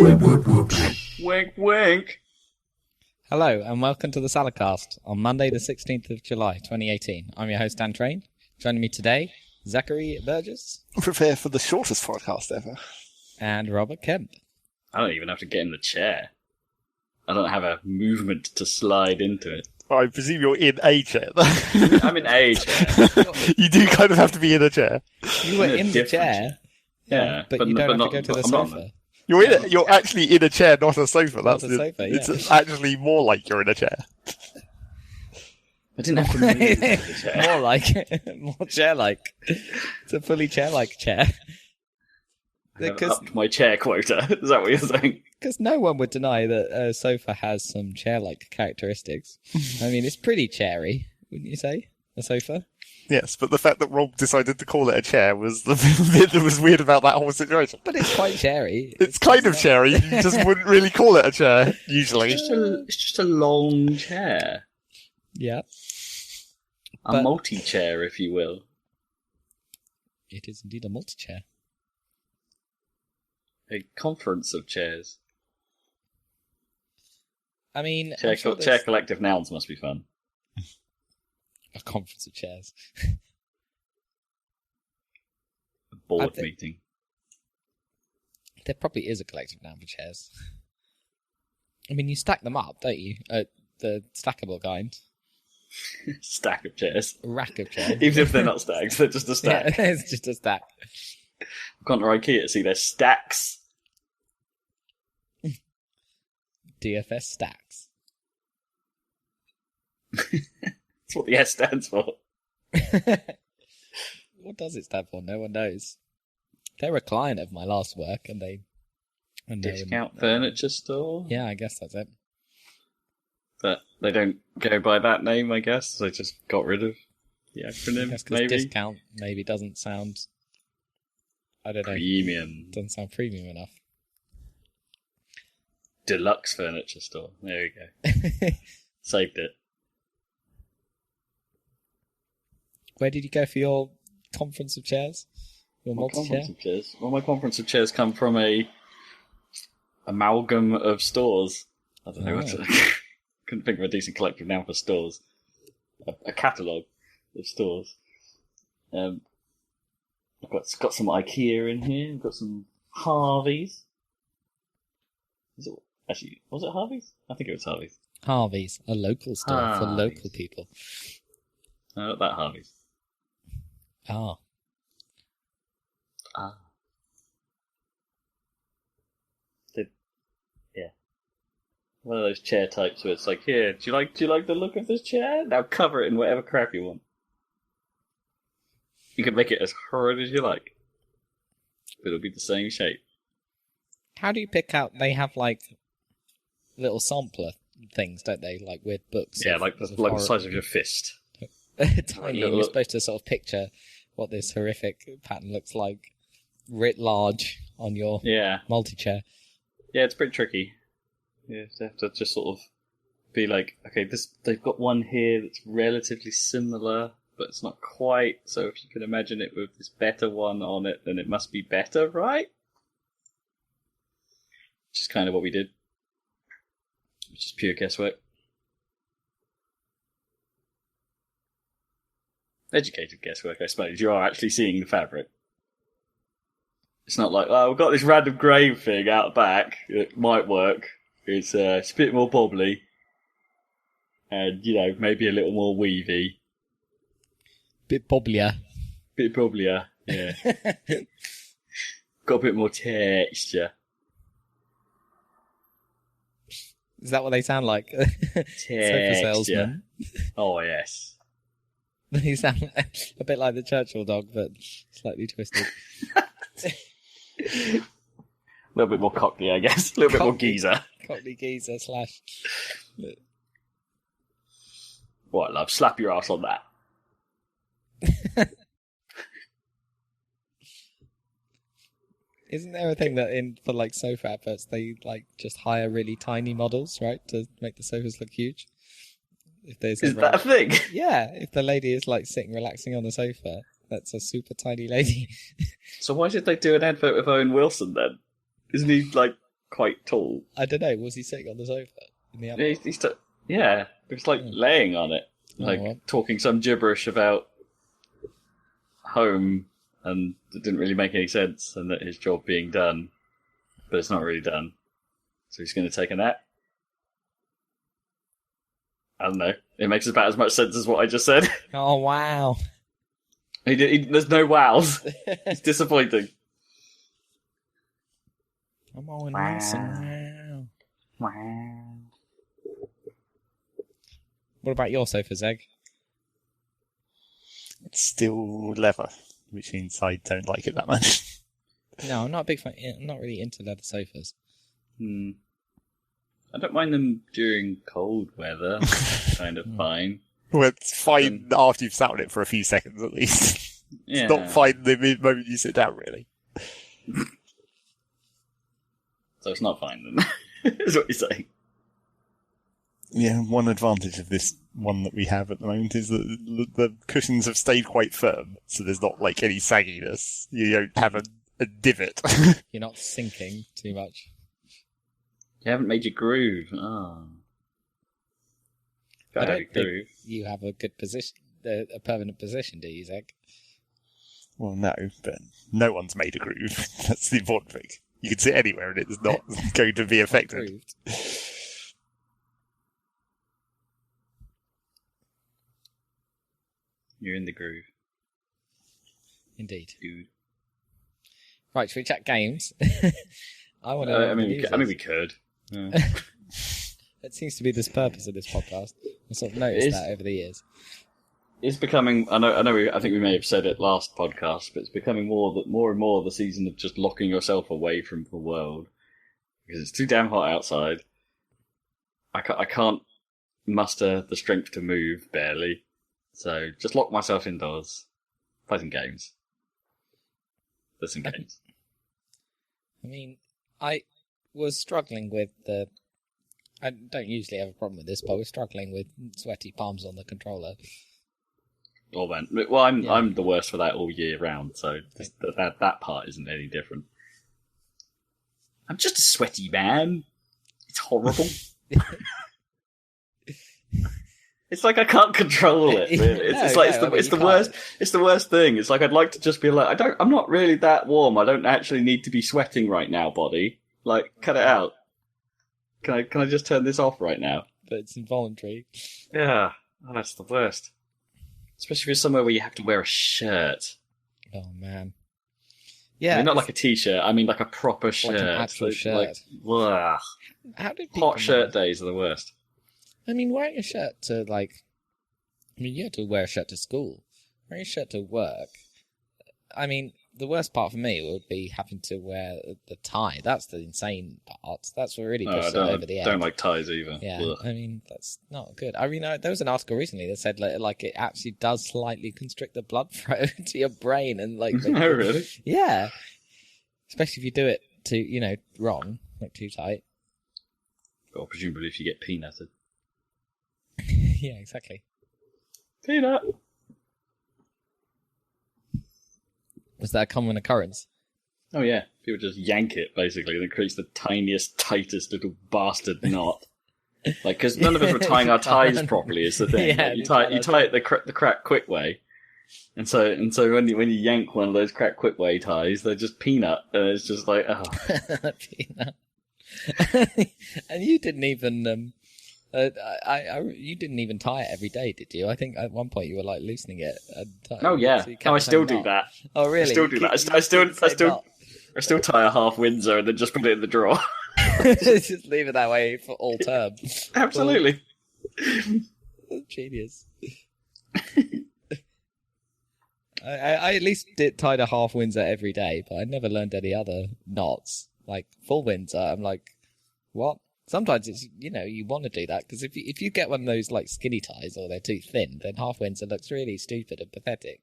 Wink, wink. Hello, and welcome to the Saladcast on Monday, the 16th of July, 2018. I'm your host, Dan Train. Joining me today, Zachary Burgess. Prepare for the shortest podcast ever. And Robert Kemp. I don't even have to get in the chair. I don't have a movement to slide into it. I presume you're in a chair. I'm in a chair. You do kind of have to be in a chair. You were in the chair. Yeah, but you don't have to go to the sofa. You're actually in a chair, not a sofa. Not a sofa, yeah. It's actually more like you're in a chair. I didn't have to move the chair. more chair-like. It's a fully chair-like chair. I have upped my chair quota. Is that what you're saying? Because no one would deny that a sofa has some chair-like characteristics. I mean, it's pretty chairy, wouldn't you say? A sofa? Yes, but the fact that Rob decided to call it a chair was the bit that was weird about that whole situation. But it's quite chairy. It's kind of chairy. You just wouldn't really call it a chair, usually. It's just a long chair. Yeah. A multi-chair, if you will. It is indeed a multi-chair. A conference of chairs. I mean... Chair collective nouns must be fun. A conference of chairs. A board meeting. There probably is a collective noun for chairs. I mean, you stack them up, don't you? The stackable kind. Stack of chairs. A rack of chairs. Even if they're not stacked, they're just a stack. Yeah, it's just a stack. I've gone to IKEA to see their stacks. DFS stacks. That's what the S stands for. What does it stand for? No one knows. They're a client of my last work, and they... Discount furniture store? Yeah, I guess that's it. But they don't go by that name, I guess. They just got rid of the acronym, maybe. Discount maybe doesn't sound... I don't know. Premium. Doesn't sound premium enough. Deluxe furniture store. There we go. Saved it. Where did you go for your conference of chairs? Your multi-chair? Well, my conference of chairs come from a amalgam of stores. I don't know what to... Couldn't think of a decent collective noun for stores. A catalogue of stores. I've got some IKEA in here. I've got some Harveys. Was it Harveys? I think it was Harveys. Harveys, a local store for local people. Not that Harveys. Ah. Yeah. One of those chair types where it's like, here, do you like the look of this chair? Now cover it in whatever crap you want. You can make it as horrid as you like. But it'll be the same shape. How do you pick out? They have like little sampler things, don't they? Like weird books. Yeah, like the size of your fist. Tiny. You're supposed to sort of picture what this horrific pattern looks like writ large on your multi-chair. Yeah, it's pretty tricky. You have to just sort of be like, okay, they've got one here that's relatively similar, but it's not quite. So if you can imagine it with this better one on it, then it must be better, right? Which is kind of what we did. Which is pure guesswork. Educated guesswork, I suppose. You are actually seeing the fabric. It's not like, we've got this random grey thing out the back. It might work. It's a bit more bobbly. And, maybe a little more weavy. Bit bobblier, yeah. Got a bit more texture. Is that what they sound like? Sofa salesman. Oh, yes. They sound a bit like the Churchill dog, but slightly twisted. A little bit more cockney, I guess. A little bit more geezer. Cockney geezer / What, love? Slap your ass on that. Isn't there a thing that for like sofa adverts they like just hire really tiny models, right, to make the sofas look huge? If there's Is that a thing? Yeah, if the lady is like sitting relaxing on the sofa, that's a super tiny lady. So why did they do an advert with Owen Wilson then? Isn't he like quite tall. I don't know. Was he sitting on the sofa in the other? Yeah, he was like laying on it, like talking some gibberish about home, and it didn't really make any sense, and that his job being done, but it's not really done. So he's going to take a nap. I don't know. It makes about as much sense as what I just said. Oh wow! There's no wows. It's disappointing. Come on, Wilson. Wow. What about your sofa, Zeg? It's still leather, which means I don't like it that much. No, I'm not a big fan. I'm not really into leather sofas. I don't mind them during cold weather. Kind of fine. Well, it's fine after you've sat on it for a few seconds at least. Yeah. It's not fine the moment you sit down, really. So it's not fine then, is what you're saying. Yeah, one advantage of this one that we have at the moment is that the cushions have stayed quite firm, so there's not like any sagginess. You don't have a divot. You're not sinking too much. You haven't made your groove. Oh. I don't think you have a good position, a permanent position, do you, Zeg? Well, no, but no one's made a groove. That's the important thing. You can sit anywhere and it's not going to be affected. You're in the groove. Indeed. Dude. Right, should we chat games? I want to. I mean, we could. Yeah. That seems to be the purpose of this podcast. I sort of noticed that over the years. It's becoming. I think we may have said it last podcast, but it's becoming more and more the season of just locking yourself away from the world because it's too damn hot outside. I can't muster the strength to move barely, so just lock myself indoors, play some games. Play some games. I mean, I was struggling with the. I don't usually have a problem with this, but I was struggling with sweaty palms on the controller. Oh man, well I'm the worst for that all year round, so that part isn't any different. I'm just a sweaty man. It's horrible. It's like I can't control it. Really. It's the worst. It's the worst thing. It's like I'd like to just be like, I'm not really that warm. I don't actually need to be sweating right now, body. Like, cut it out. Can I just turn this off right now? But it's involuntary. Yeah, that's the worst. Especially if you're somewhere where you have to wear a shirt. Oh man. Yeah. I mean, not like a t-shirt. I mean, like a proper shirt. Like an actual shirt. Ugh. How did people Hot shirt days are the worst. I mean, wearing a shirt to you had to wear a shirt to school. Wearing a shirt to work. I mean, the worst part for me would be having to wear the tie. That's the insane part. That's what really pushes it over the edge. I don't like ties either. Yeah, Ugh. I mean, that's not good. I mean, there was an article recently that said like it actually does slightly constrict the blood flow to your brain and like. Oh, really? Yeah. Especially if you do it wrong, like too tight. Well, presumably if you get peanutted. Yeah, exactly. Peanut. Was that a common occurrence? Oh yeah, people just yank it basically, and it creates the tiniest, tightest little bastard knot. Like, because none of us were tying our ties properly is the thing. Yeah, like, you tie it the crack quick way, and so when you yank one of those crack quick way ties, they're just peanut, and it's just like Peanut. And you didn't even you didn't even tie it every day, did you? I think at one point you were like loosening it. Oh yeah, I still do that. Oh really? I still do that. I still tie a half Windsor and then just put it in the drawer. Just leave it that way for all term. Absolutely. Genius. I at least tied a half Windsor every day, but I never learned any other knots. Like full Windsor, I'm like, what? Sometimes it's, you want to do that, because if you get one of those like skinny ties or they're too thin, then half Windsor looks really stupid and pathetic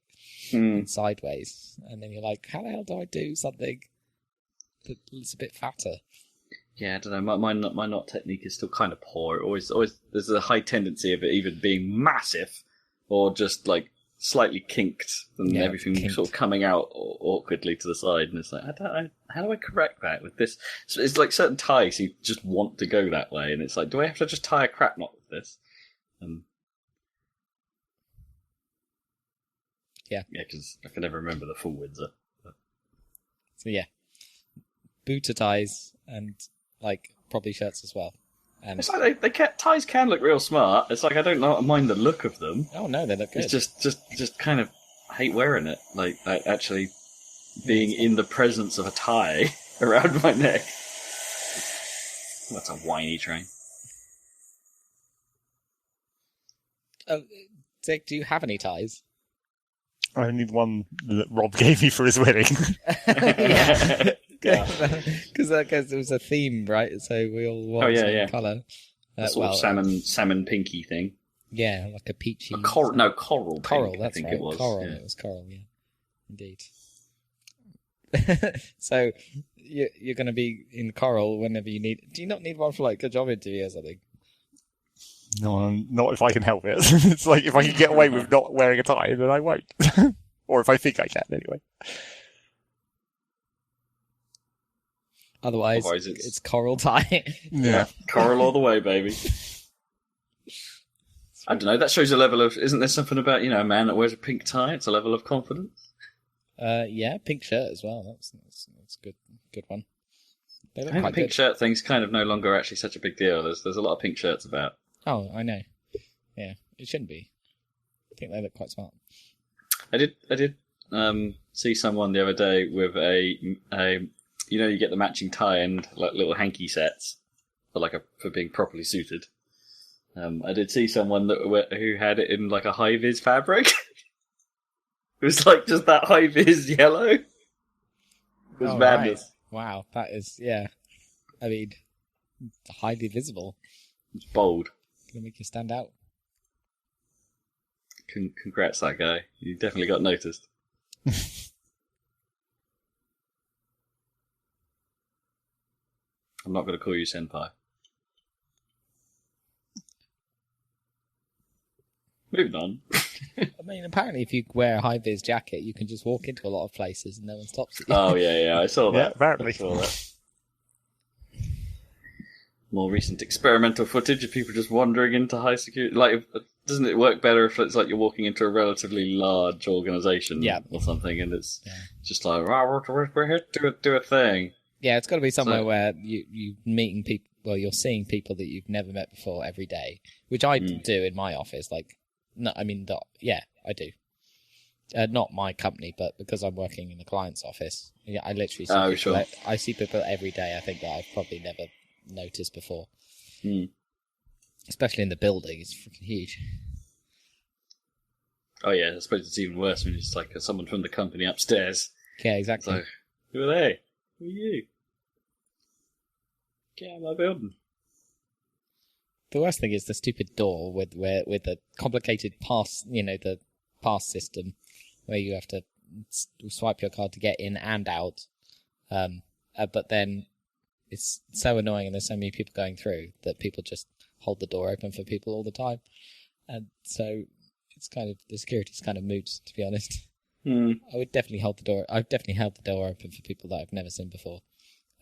and sideways. And then you're like, how the hell do I do something that's a bit fatter? Yeah, I don't know. My knot technique is still kind of poor. Always, there's a high tendency of it either being massive or just like slightly kinked and Yeah, everything kinked. sort of coming out awkwardly to the side, and it's like, how do I correct that with this? So it's like certain ties you just want to go that way, and it's like, do I have to just tie a crap knot with this? Yeah, because I can never remember the full Windsor. So yeah, booter ties and like probably shirts as well. And It's like ties can look real smart. It's like I don't mind the look of them. oh no, they look good. It's just kind of hate wearing it. Like actually being in the presence of a tie around my neck. That's a whiny train. Dick, do you have any ties? I only the one that Rob gave me for his wedding. Yeah. Because it was a theme, right? So we all want some colour. Sort of salmon pinky thing. Yeah, like a peachy. Coral. Coral, pink, that's I think right. it was. Coral, yeah. it was coral, yeah. Indeed. So, you're going to be in coral whenever you need... Do you not need one for, like, a job interview or something? No, not if I can help it. It's like, if I can get away with not wearing a tie, then I won't. Or if I think I can, anyway. Otherwise it's coral tie. Yeah. Coral all the way, baby. I don't know, that shows a level of... Isn't there something about, a man that wears a pink tie? It's a level of confidence. Yeah, pink shirt as well. That's a good one. They look I think the quite pink good. shirt thing's kind of no longer actually such a big deal. There's a lot of pink shirts about. Oh, I know. Yeah, it shouldn't be. I think they look quite smart. I did see someone the other day with a you get the matching tie and like little hanky sets for being properly suited. I did see someone who had it in like a high vis fabric. It was like just that high vis yellow. It was madness. Right. Wow, that is I mean, highly visible. It's bold. Gonna make you stand out. Congrats, that guy. You definitely got noticed. I'm not going to call you senpai. Moving on. I mean, apparently, if you wear a high vis jacket, you can just walk into a lot of places and no one stops you. Oh yeah, I saw that. Yeah, apparently. I saw that. More recent experimental footage of people just wandering into high security. Like, doesn't it work better if it's like you're walking into a relatively large organisation or something, and it's just like, we're here to do a thing. Yeah, it's got to be somewhere where you're meeting people. Well, you're seeing people that you've never met before every day, which I do in my office. Like, no, I mean, I do. Not my company, but because I'm working in the client's office, I literally see people. I see people every day. I think that I've probably never noticed before. Especially in the building, it's freaking huge. Oh yeah, I suppose it's even worse when it's like someone from the company upstairs. Yeah, exactly. So, who are they? Who are you? Get out of my building. The worst thing is the stupid door with the complicated pass, the pass system, where you have to swipe your card to get in and out. But then it's so annoying, and there's so many people going through that people just hold the door open for people all the time, and so it's kind of the security's kind of moot, to be honest. I would definitely hold the door. I've definitely held the door open for people that I've never seen before,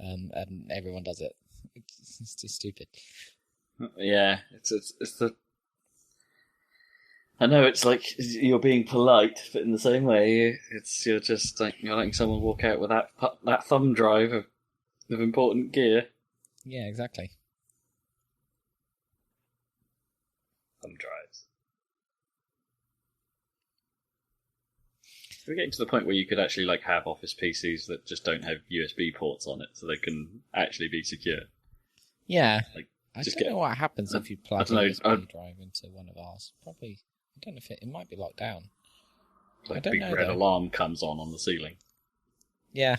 and everyone does it. It's just stupid. Yeah, it's the. I know it's like you're being polite, but in the same way, you're just like you're letting someone walk out with that thumb drive of important gear. Yeah, exactly. Thumb drives. We're getting to the point where you could actually like have office PCs that just don't have USB ports on it, so they can actually be secure. Yeah. Like, I don't know what happens if you plug a USB drive into one of ours. Probably, I don't know if it might be locked down. Like I don't big know, red though. alarm comes on the ceiling. Yeah.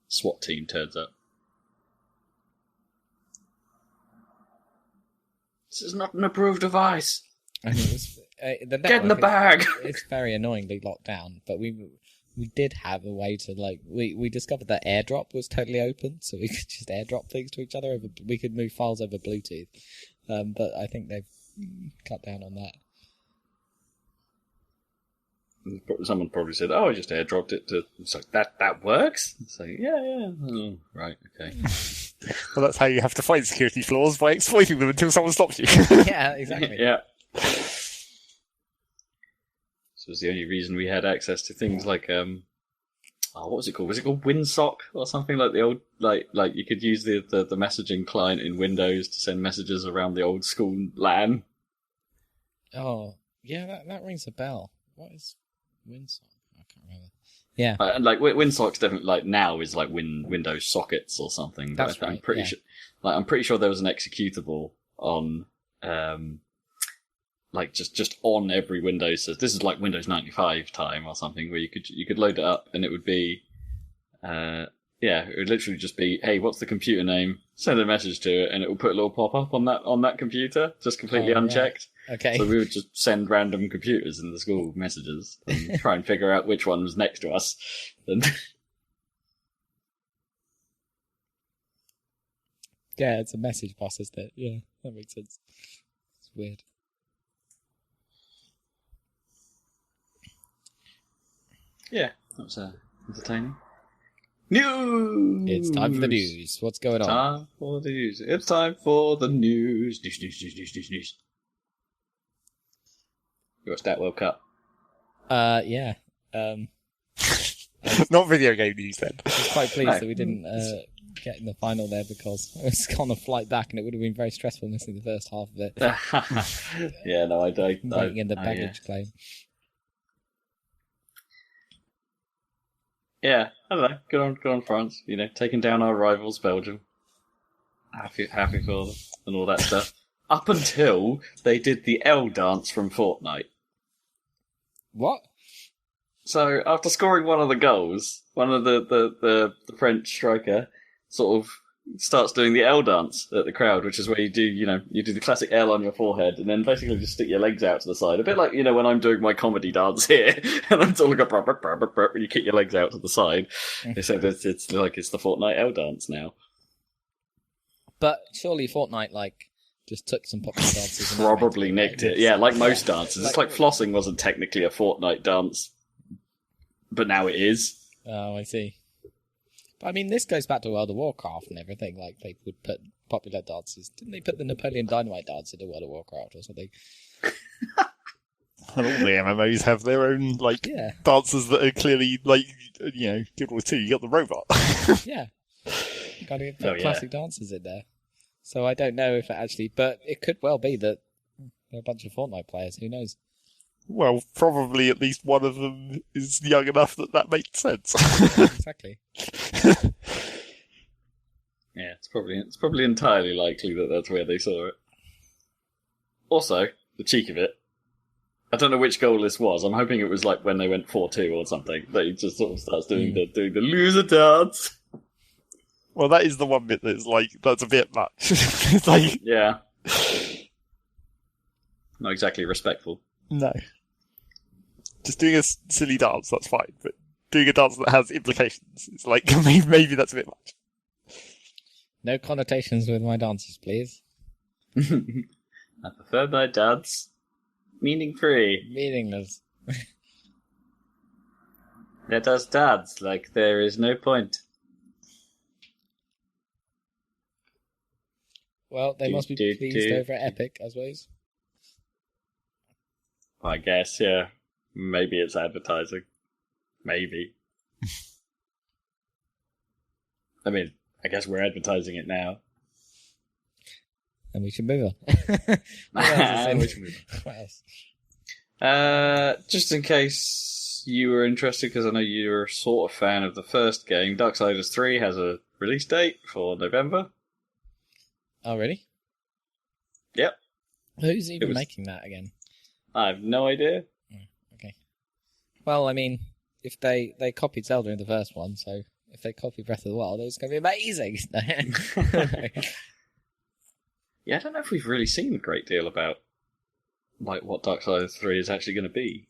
SWAT team turns up. This is not an approved device. I mean, Get in the bag. It's very annoyingly locked down, but we did have a way to we discovered that AirDrop was totally open, so we could just AirDrop things to each other. We could move files over Bluetooth, but I think they've cut down on that. Someone probably said, "Oh, I just airdropped it to." It's like that works. So yeah. Oh, right, okay. Well, that's how you have to find security flaws, by exploiting them until someone stops you. Yeah, exactly. Yeah. This was the only reason we had access to things like what was it called? Was it called WinSock or something like the old like you could use the messaging client in Windows to send messages around the old school LAN. Oh, yeah, that rings a bell. What is WinSock? I can't remember. Yeah, And like WinSock's definitely like now is like Windows sockets or something. That's I'm right, pretty yeah. sure. Like I'm pretty sure there was an executable on like just on every Windows. So this is like Windows 95 time or something where you could load it up and it would be it would literally just be, hey, what's the computer name? Send a message to it and it will put a little pop up on that computer, just completely unchecked. Right. Okay. So we would just send random computers in the school messages and try and figure out which one was next to us. And Yeah, it's a message bus, isn't it? Yeah, that makes sense. It's weird. yeah, that was entertaining. News! It's time for the news. What's going on? Time for the news. It's time for the news. News. You watched that World Cup? Yeah. Not video game news then. I was quite pleased No. that we didn't get in the final there because I was on a flight back and it would have been very stressful missing the first half of it. Yeah, no, I don't. Waiting in the baggage claim. Yeah, I don't know. Good on France. You know, taking down our rivals, Belgium. Happy for them and all that stuff. Up until they did the L dance from Fortnite. What? So after scoring one of the goals, one of the French striker sort of starts doing the L dance at the crowd, which is where you do the classic L on your forehead and then basically just stick your legs out to the side. A bit like, when I'm doing my comedy dance here and I'm sort of like, when you kick your legs out to the side. They said it's the Fortnite L dance now. But surely Fortnite, just took some popular dances and Probably nicked it. Yeah, like most dances. It's like Like- flossing wasn't technically a Fortnite dance, but now it is. Oh, I see. But I mean, this goes back to World of Warcraft and everything. Like, they would put popular dances. Didn't they put the Napoleon Dynamite dance into World of Warcraft or something? And all the MMOs have their own, Yeah. dancers that are clearly, Guild Wars 2, you got the robot. Yeah. You gotta put Oh, yeah. classic dances in there. So I don't know if it actually... But it could well be that they're a bunch of Fortnite players. Who knows? Well, probably at least one of them is young enough that makes sense. Exactly. Yeah, it's probably entirely likely that that's where they saw it. Also, the cheek of it. I don't know which goal this was. I'm hoping it was like when they went 4-2 or something. That he just sort of starts doing the loser dance. Well, that is the one bit that's that's a bit much. It's like, Yeah. Not exactly respectful. no. Just doing a silly dance, that's fine, but doing a dance that has implications, it's like, maybe that's a bit much. No connotations with my dances, please. I prefer my dance meaning free. Meaningless. Let us dance like there is no point. Well, they must be pleased over Epic, I suppose. I guess, yeah. Maybe it's advertising. Maybe. I mean, I guess we're advertising it now. And we should move on. What else is in- We should move What else? Just in case you were interested, because I know you're sort of fan of the first game, Darksiders 3 has a release date for November. Oh, really? Yep. Who's even was- making that again? I have no idea. Okay. Well, I mean, if they copied Zelda in the first one, so if they copy Breath of the Wild, it's going to be amazing. Yeah, I don't know if we've really seen a great deal about what Darksiders 3 is actually going to be.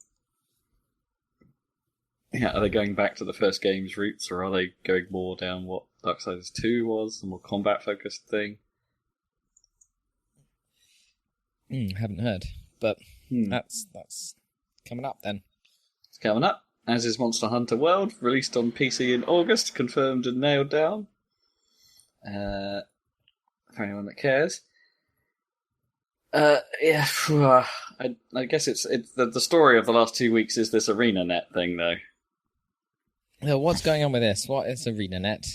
Yeah, are they going back to the first game's roots, or are they going more down what Darksiders 2 was, a more combat-focused thing? Haven't heard, but Hmm. that's coming up then. It's coming up, as is Monster Hunter World, released on PC in August, confirmed and nailed down. For anyone that cares. Yeah, I guess it's the story of the last 2 weeks is this ArenaNet thing, though. So what's going on with this? What is ArenaNet?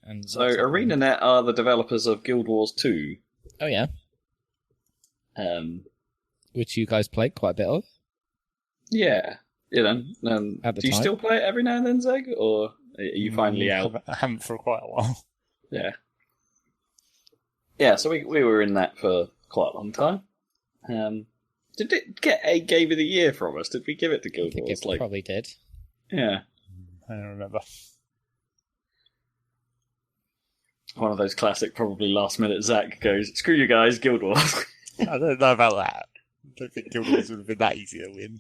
And so ArenaNet are the developers of Guild Wars 2. Oh yeah. Which you guys played quite a bit of. Yeah, you know. At the do you time. still play it every now and then, Zeg, or are you finally out? I haven't for quite a while. Yeah. Yeah, so we were in that for quite a long time. Did it get a Game of the Year from us? Did we give it to Guild I think Wars? it probably did. Yeah. I don't remember. One of those classic, probably last minute Zach goes, screw you guys, Guild Wars. I don't know about that. I don't think Guild Wars would have been that easy to win.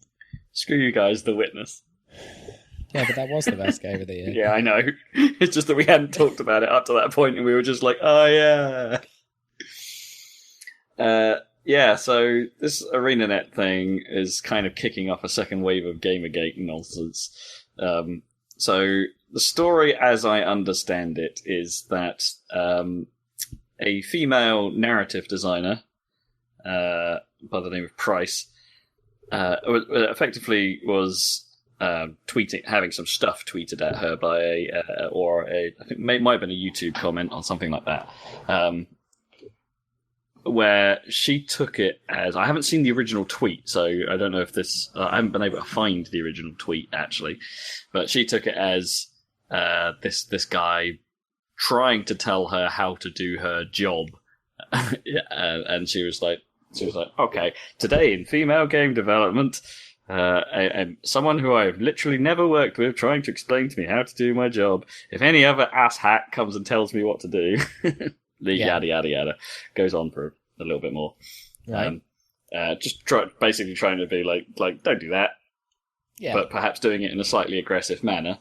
Screw you guys, The Witness. Yeah, but that was the best Game of the Year. Yeah, I know. It's just that we hadn't talked about it up to that point, and we were just like, oh yeah. Yeah, so this ArenaNet thing is kind of kicking off a second wave of Gamergate nonsense. So the story, as I understand it, is that a female narrative designer by the name of Price effectively was tweeting, having some stuff tweeted at her by I think it might have been a YouTube comment or something like that. Where she took it as, I haven't seen the original tweet, so I don't know if this, I haven't been able to find the original tweet actually, but she took it as this guy trying to tell her how to do her job, and she was like, okay, today in female game development, and someone who I've literally never worked with trying to explain to me how to do my job. If any other asshat comes and tells me what to do. Yada yada yada, goes on for a little bit more. Right. Just basically trying to be like don't do that. Yeah. But perhaps doing it in a slightly aggressive manner.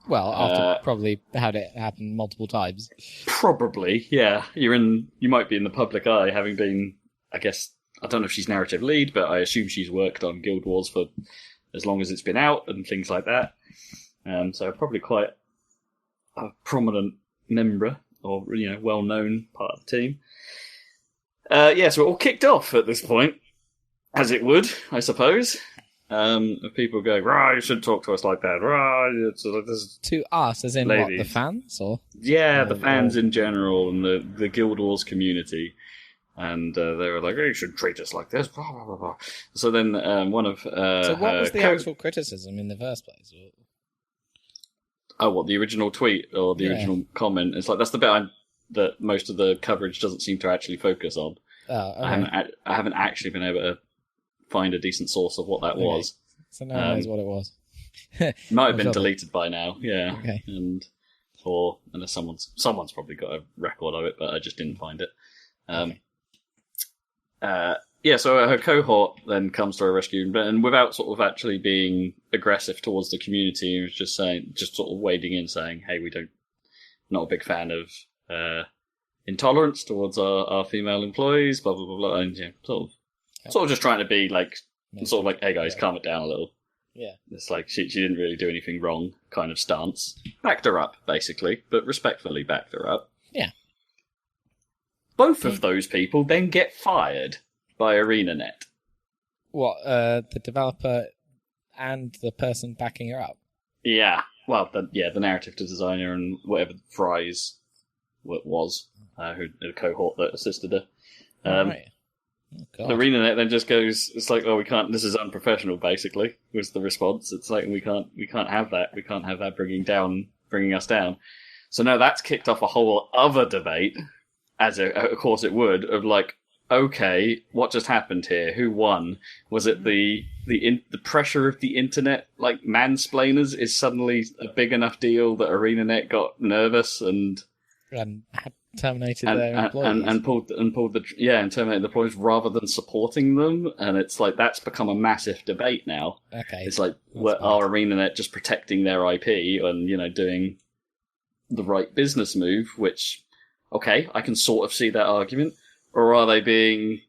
Well, after probably had it happen multiple times. Probably, yeah. You might be in the public eye, having been, I guess, I don't know if she's narrative lead, but I assume she's worked on Guild Wars for as long as it's been out and things like that. So probably quite a prominent member. Or, well-known part of the team. So it all kicked off at this point, as it would, I suppose. People going, "Rah, you shouldn't talk to us like that." Rah, to us, as in ladies. What, the fans, or the fans in general, and the Guild Wars community, and they were like, "You shouldn't treat us like this." Blah, blah, blah, blah. So then one of so what was the actual criticism in the first place? Oh, what, the original tweet or the original comment? It's like, that's the bit that most of the coverage doesn't seem to actually focus on. Oh, okay. I haven't actually been able to find a decent source of what that was. So no one knows what it was. Might have been deleted by now, yeah. Okay. Or unless someone's probably got a record of it, but I just didn't find it. So her cohort then comes to her rescue, and without sort of actually being aggressive towards the community, was just sort of wading in, saying, "Hey, not a big fan of intolerance towards our female employees, blah blah blah blah," and sort of just trying to be like, sort of like, "Hey guys, calm it down a little." Yeah, it's like she didn't really do anything wrong, kind of stance. Backed her up, basically, but respectfully backed her up. Yeah. Both of those people then get fired by ArenaNet. What, the developer and the person backing her up? Yeah. Well, the narrative designer and whatever Fry's was, the cohort that assisted her. Right. Oh, God. ArenaNet then just goes, it's like, we can't, this is unprofessional, basically, was the response. It's like, we can't have that. We can't have that bringing us down. So now that's kicked off a whole other debate, as of course it would, of like, okay, what just happened here? Who won? Was it the pressure of the internet, like mansplainers, is suddenly a big enough deal that ArenaNet got nervous and had terminated their employees and terminated the employees rather than supporting them? And it's like that's become a massive debate now. Okay, it's like, are ArenaNet just protecting their IP and doing the right business move? Which, okay, I can sort of see that argument. Or are they being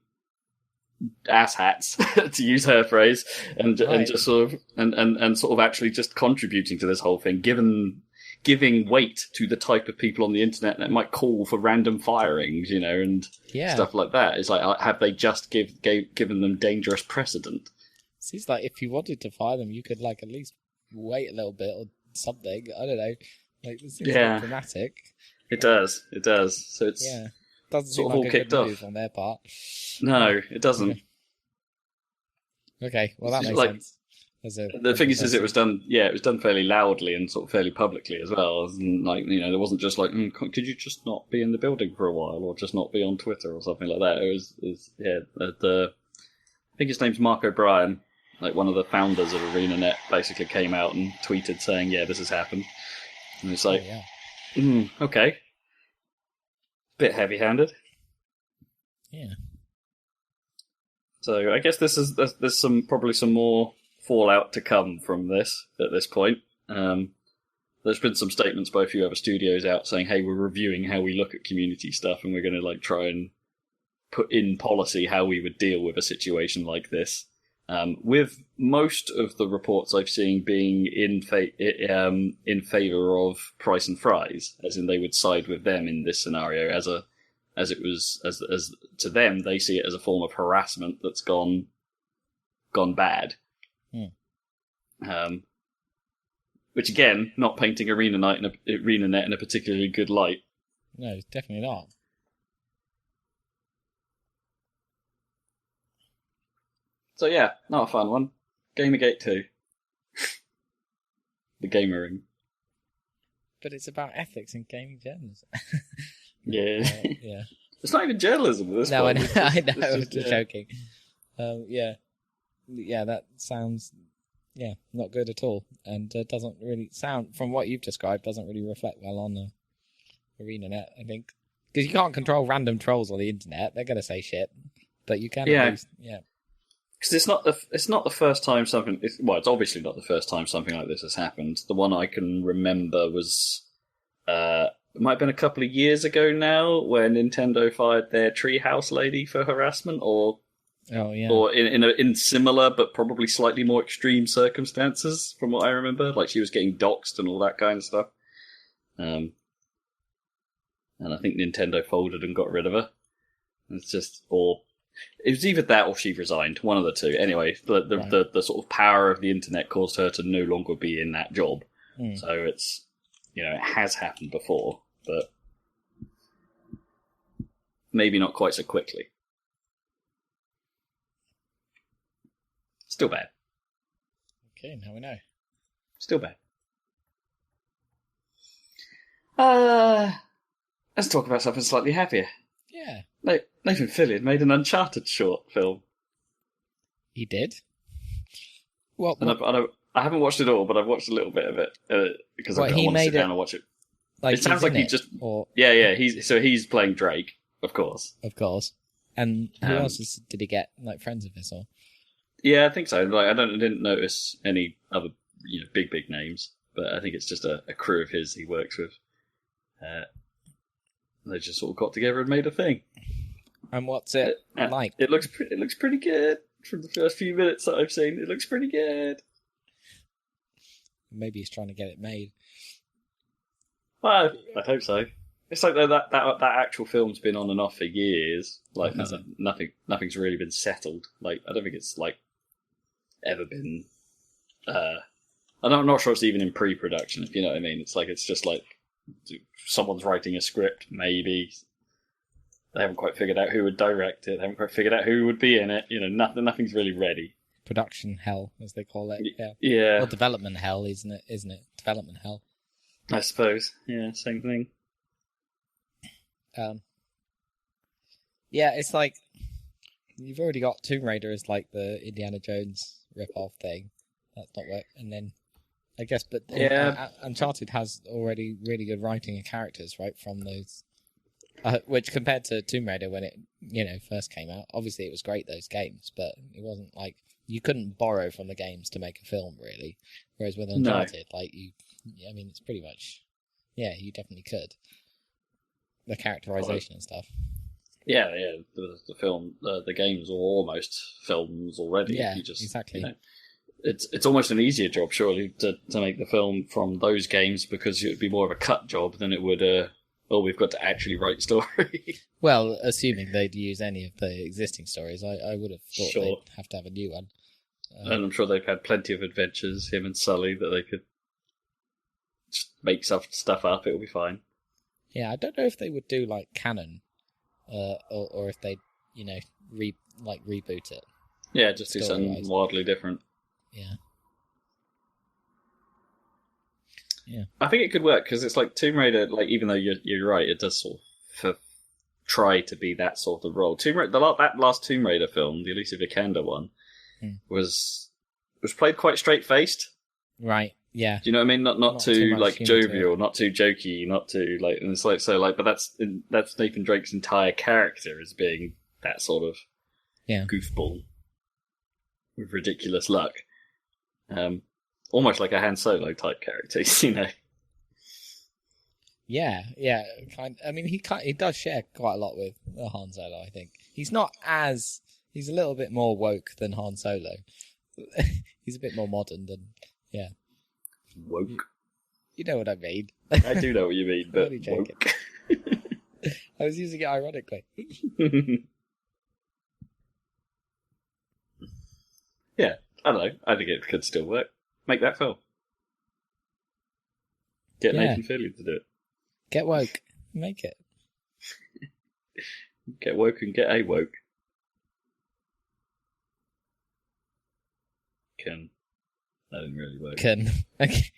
asshats, to use her phrase, and Right. just sort of and sort of actually just contributing to this whole thing, giving weight to the type of people on the internet that might call for random firings, and Yeah. stuff like that. It's like, have they just given them dangerous precedent? Seems like if you wanted to fire them, you could like at least wait a little bit or something. I don't know. Like this seems a bit dramatic. It does. So it's Doesn't seem sort of all like a kicked good off. move on their part. No, it doesn't. Okay, well that makes Like, sense. The thing is, it was done. Yeah, it was done fairly loudly and sort of fairly publicly as well. And like, there wasn't just like, could you just not be in the building for a while, or just not be on Twitter or something like that. It was I think his name's Mark O'Brien, like one of the founders of ArenaNet, basically came out and tweeted saying, "Yeah, this has happened." And it's like, okay, bit heavy-handed. Yeah. So I guess there's probably some more fallout to come from this at this point. There's been some statements by a few other studios out saying, "Hey, we're reviewing how we look at community stuff, and we're going to like try and put in policy how we would deal with a situation like this." With most of the reports I've seen being in favor of Price and Fries, as in they would side with them in this scenario, as to them they see it as a form of harassment that's gone bad. Which again, not painting ArenaNet in a particularly good light. No, definitely not. So yeah, not a fun one. Gamergate 2. The gamering. But it's about ethics in gaming journalism. Yeah. Yeah. It's not even journalism at this No, I point. know. I know. It's I'm just, just joking. Yeah. Yeah, that sounds not good at all, and doesn't really sound, from what you've described, doesn't really reflect well on ArenaNet, I think, because you can't control random trolls on the internet. They're gonna say shit, but you can. At least, Because it's not the first time something. It's obviously not the first time something like this has happened. The one I can remember was it might have been a couple of years ago now, where Nintendo fired their Treehouse lady for harassment, or in similar but probably slightly more extreme circumstances, from what I remember. Like she was getting doxxed and all that kind of stuff. And I think Nintendo folded and got rid of her. It's just, or it was either that or she resigned, one of the two. Anyway, the sort of power of the internet caused her to no longer be in that job. So it's, it has happened before, but maybe not quite so quickly. Still bad. Okay, now we know. Still bad. Let's talk about something slightly happier. Yeah. Nathan Fillion made an Uncharted short film. He did? What? And I haven't watched it all, but I've watched a little bit of it because I want to sit down and watch it. Like, it sounds like he just... Or... Yeah, he's playing Drake, of course. Of course. And who else did he get? Like, friends of his or? Yeah, I think so. Like, I didn't notice any other big names, but I think it's just a crew of his he works with. They just sort of got together and made a thing. And what's it like? It looks pretty good from the first few minutes that I've seen. It looks pretty good. Maybe he's trying to get it made. Well, I hope so. It's like that actual film's been on and off for years. Like nothing's really been settled. Like I don't think it's like ever been. I'm not sure it's even in pre-production. If you know what I mean. It's like it's just like someone's writing a script. Maybe they haven't quite figured out who would direct it. They haven't quite figured out who would be in it. Nothing's really ready. Production hell, as they call it. Yeah. Or development hell, isn't it? Development hell. I suppose. Yeah, same thing. Yeah, it's like you've already got Tomb Raider as like the Indiana Jones rip-off thing. That's not work. And then I guess, but Uncharted has already really good writing and characters, right, from those. Which compared to Tomb Raider when it first came out, obviously it was great, those games, but it wasn't like you couldn't borrow from the games to make a film really. Whereas with Uncharted, it's pretty much, you definitely could. The characterization and stuff. Yeah, the film, the games are almost films already. Yeah, you just, exactly. It's almost an easier job, surely, to make the film from those games, because it would be more of a cut job than it would. We've got to actually write story. Well, assuming they'd use any of the existing stories, I would have thought Sure. they'd have to have a new one. And I'm sure they've had plenty of adventures, him and Sully, that they could just make stuff up. It'll be fine. Yeah, I don't know if they would do like canon, or if they'd reboot it. Yeah, just do something Story-wise. wildly different. Yeah. Yeah. I think it could work because it's like Tomb Raider. Like, even though you're right, it does sort of try to be that sort of role. Tomb Raider, that last Tomb Raider film, the Alicia Vikander one, was played quite straight faced. Right. Yeah. Do you know what I mean? Not Not too too much like humour to jovial, not too jokey, not too like. And it's like but that's Nathan Drake's entire character as being that sort of goofball with ridiculous luck. Almost like a Han Solo type character, you know. Yeah. I mean, he does share quite a lot with Han Solo. I think he's a little bit more woke than Han Solo. He's a bit more modern than Woke. You know what I mean. I do know what you mean, but Only joking. woke. I was using it ironically. Yeah, I don't know. I think it could still work. Make that film. Get Yeah. Nathan Fillion to do it. Get woke. Make it. Get woke and get a woke. That didn't really work. Okay.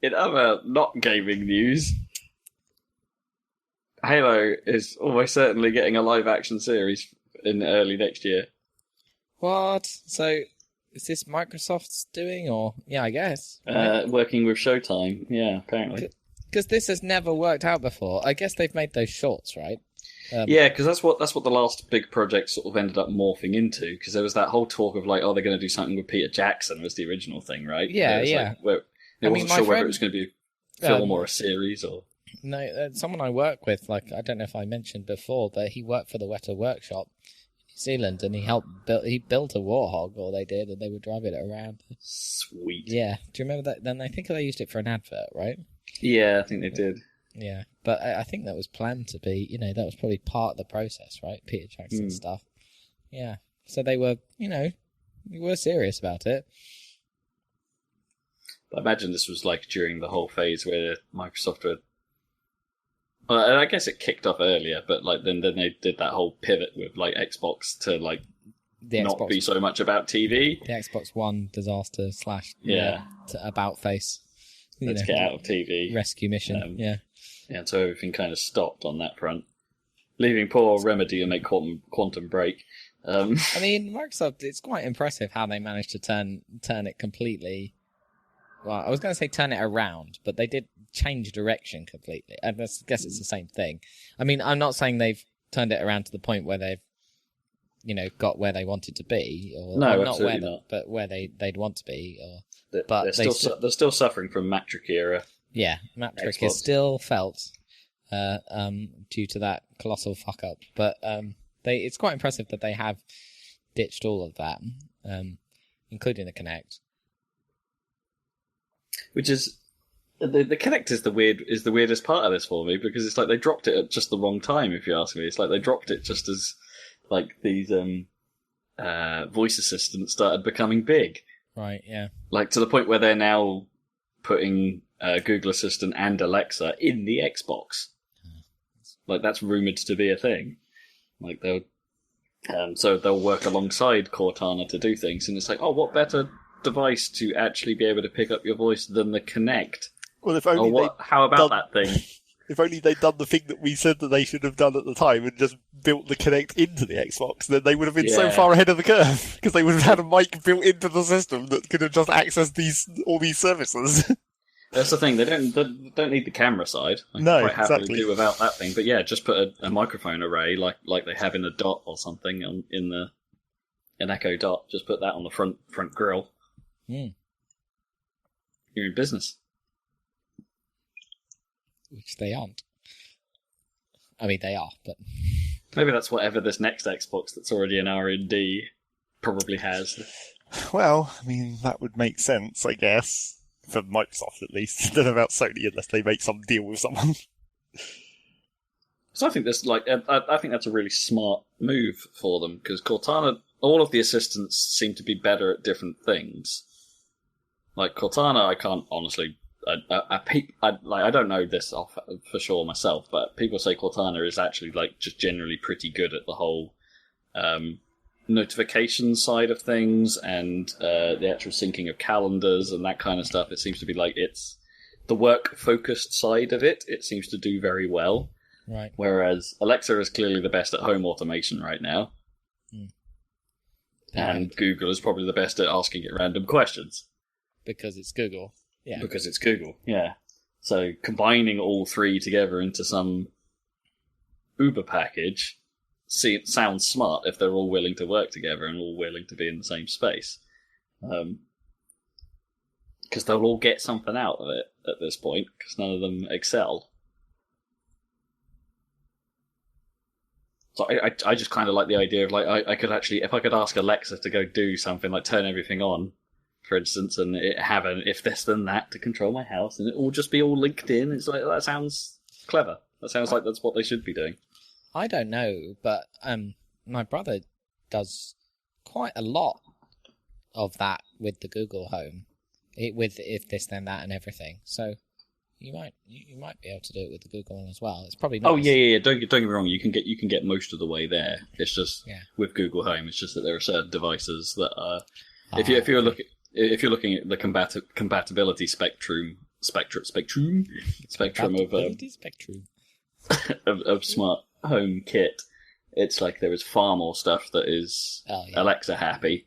In other not gaming news, Halo is almost certainly getting a live action series in early next year. What? So, is this Microsoft's doing, or I guess Working with Showtime, yeah, apparently. because this has never worked out before. I guess they've made those shorts, right? Yeah, because that's what the last big project sort of ended up morphing into. Because there was that whole talk of like, they're going to do something with Peter Jackson was the original thing, right? Yeah, It was yeah. Like, where it wasn't my sure whether friend- it was going to be a film or a series or. No, someone I work with, like I don't know if I mentioned before, but he worked for the Weta Workshop in New Zealand, and he built a Warhog, or they did, and they would drive it around. Sweet. Yeah, do you remember that? Then I think they used it for an advert, right? Yeah, I think they did. Yeah, but I think that was planned to be, that was probably part of the process, right? Peter Jackson stuff. Yeah, so they were, they were serious about it. I imagine this was like during the whole phase where Microsoft were. Well, and I guess it kicked off earlier, but like then they did that whole pivot with like Xbox to like not be so much about TV. The Xbox One disaster / about face. Let's get out of TV. Rescue mission. Yeah, and so everything kind of stopped on that front, leaving poor Remedy to make Quantum Break. I mean, Microsoft. It's quite impressive how they managed to turn it completely. Well, I was going to say turn it around, but they did change direction completely. I guess it's the same thing. I mean, I'm not saying they've turned it around to the point where they've, got where they wanted to be, or no, not absolutely where, not. But where they'd want to be. They're still suffering from Matric era. Yeah, Matric Xbox. is still felt due to that colossal fuck up. But it's quite impressive that they have ditched all of that, including the Kinect. Which is the Kinect is the weirdest part of this for me, because it's like they dropped it at just the wrong time. If you ask me, it's like they dropped it just as like these voice assistants started becoming big. Right. Yeah. Like to the point where they're now putting Google Assistant and Alexa in the Xbox. Like that's rumored to be a thing. Like so they'll work alongside Cortana to do things, and it's like, oh, what better device to actually be able to pick up your voice than the Kinect? Well, if only how about that thing? If only they'd done the thing that we said that they should have done at the time and just built the Kinect into the Xbox, then they would have been so far ahead of the curve, because they would have had a mic built into the system that could have just accessed all these services. That's the thing. They don't need the camera side. They No, can quite happily exactly. do without that thing. But yeah, just put a microphone array like they have in the Dot or something in an Echo Dot. Just put that on the front grille. Mm. You're in business. which they aren't. I mean, they are, but maybe that's whatever this next Xbox that's already in R&D probably has. Well, I mean, that would make sense, I guess. For Microsoft, at least. I don't know about Sony, unless they make some deal with someone. So I think I think that's a really smart move for them, because Cortana, all of the assistants seem to be better at different things. Like Cortana, I can't honestly. I don't know this for sure myself, but people say Cortana is actually like just generally pretty good at the whole notification side of things and the actual syncing of calendars and that kind of stuff. It seems to be like it's the work focused side of it. It seems to do very well. right. Whereas Alexa is clearly the best at home automation right now, and Google is probably the best at asking it random questions. Because it's Google. Yeah. Because it's Google, yeah. So combining all three together into some Uber package sounds smart if they're all willing to work together and all willing to be in the same space. Because they'll all get something out of it at this point, because none of them excel. So I just kind of like the idea of like I could actually, if I could ask Alexa to go do something like turn everything on, for instance, and it have an if this then that to control my house, and it will just be all linked in. It's like that sounds clever. That sounds like that's what they should be doing. I don't know, but my brother does quite a lot of that with the Google Home, with if this then that and everything. So you might be able to do it with the Google one as well. It's probably not. Oh yeah. Don't get me wrong. You can get most of the way there. It's just with Google Home. It's just that there are certain devices that are. If you're looking at the compatibility spectrum of smart home kit, it's like there is far more stuff that is Alexa happy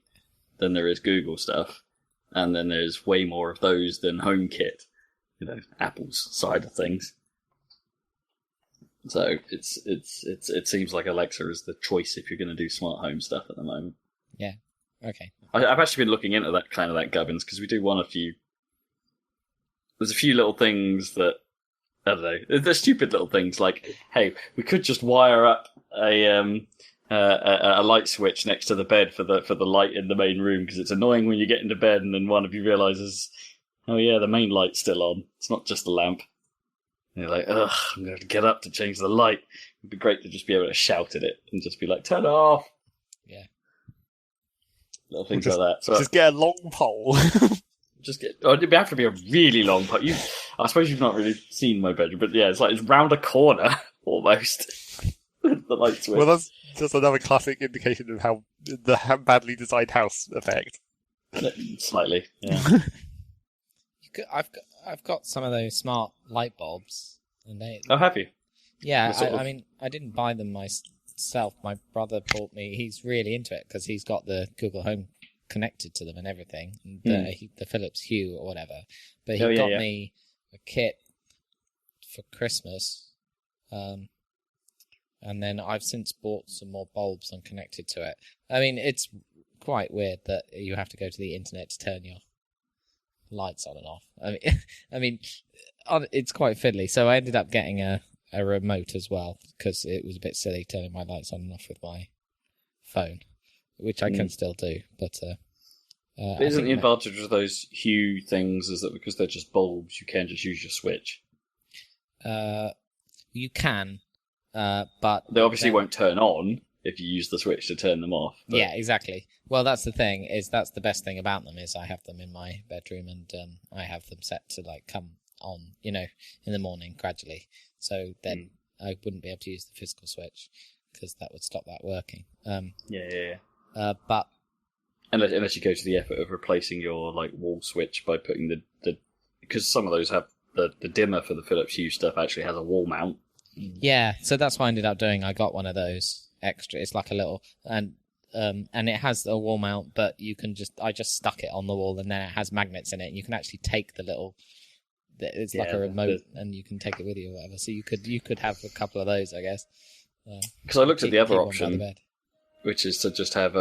than there is Google stuff, and then there's way more of those than HomeKit, Apple's side of things. So it seems like Alexa is the choice if you're going to do smart home stuff at the moment. Yeah. Okay. I've actually been looking into that gubbins, because we do want a few. There's a few little things that I don't know. They're stupid little things like, hey, we could just wire up a light switch next to the bed for the light in the main room, because it's annoying when you get into bed and then one of you realizes, oh yeah, the main light's still on. It's not just the lamp. And you're like, ugh, I'm going to get up to change the light. It'd be great to just be able to shout at it and just be like, turn it off. Yeah. Little things like that. So just get a long pole. It'd have to be a really long pole. I suppose you've not really seen my bedroom, but yeah, it's round a corner almost. The light switch. Well, that's just another classic indication of how the badly designed house effect. Slightly, yeah. I've got some of those smart light bulbs, and they. Oh, have you? Yeah, I mean, I didn't buy them myself. My brother bought me. He's really into it because he's got the Google Home connected to them and everything, and the Philips Hue or whatever. But he got me a kit for Christmas, and then I've since bought some more bulbs and connected to it. I mean, it's quite weird that you have to go to the internet to turn your lights on and off. I mean, it's quite fiddly. So I ended up getting a remote as well, because it was a bit silly turning my lights on and off with my phone, which I can still do. But isn't the advantage of those Hue things is that because they're just bulbs, you can just use your switch? You can, but they obviously won't turn on if you use the switch to turn them off. But... Yeah, exactly. Well, that's the thing. That's the best thing about them is I have them in my bedroom, and I have them set to come on, in the morning gradually. So then I wouldn't be able to use the physical switch because that would stop that working. But unless you go to the effort of replacing your wall switch by putting the because some of those have the dimmer for the Philips Hue stuff actually has a wall mount. Yeah, so that's what I ended up doing. I got one of those extra. It's like a little and it has a wall mount, but I just stuck it on the wall, and then it has magnets in it, and you can actually take the little. It's like a remote, and you can take it with you or whatever. So you could have a couple of those, I guess. Because I looked at the other option, which is to just have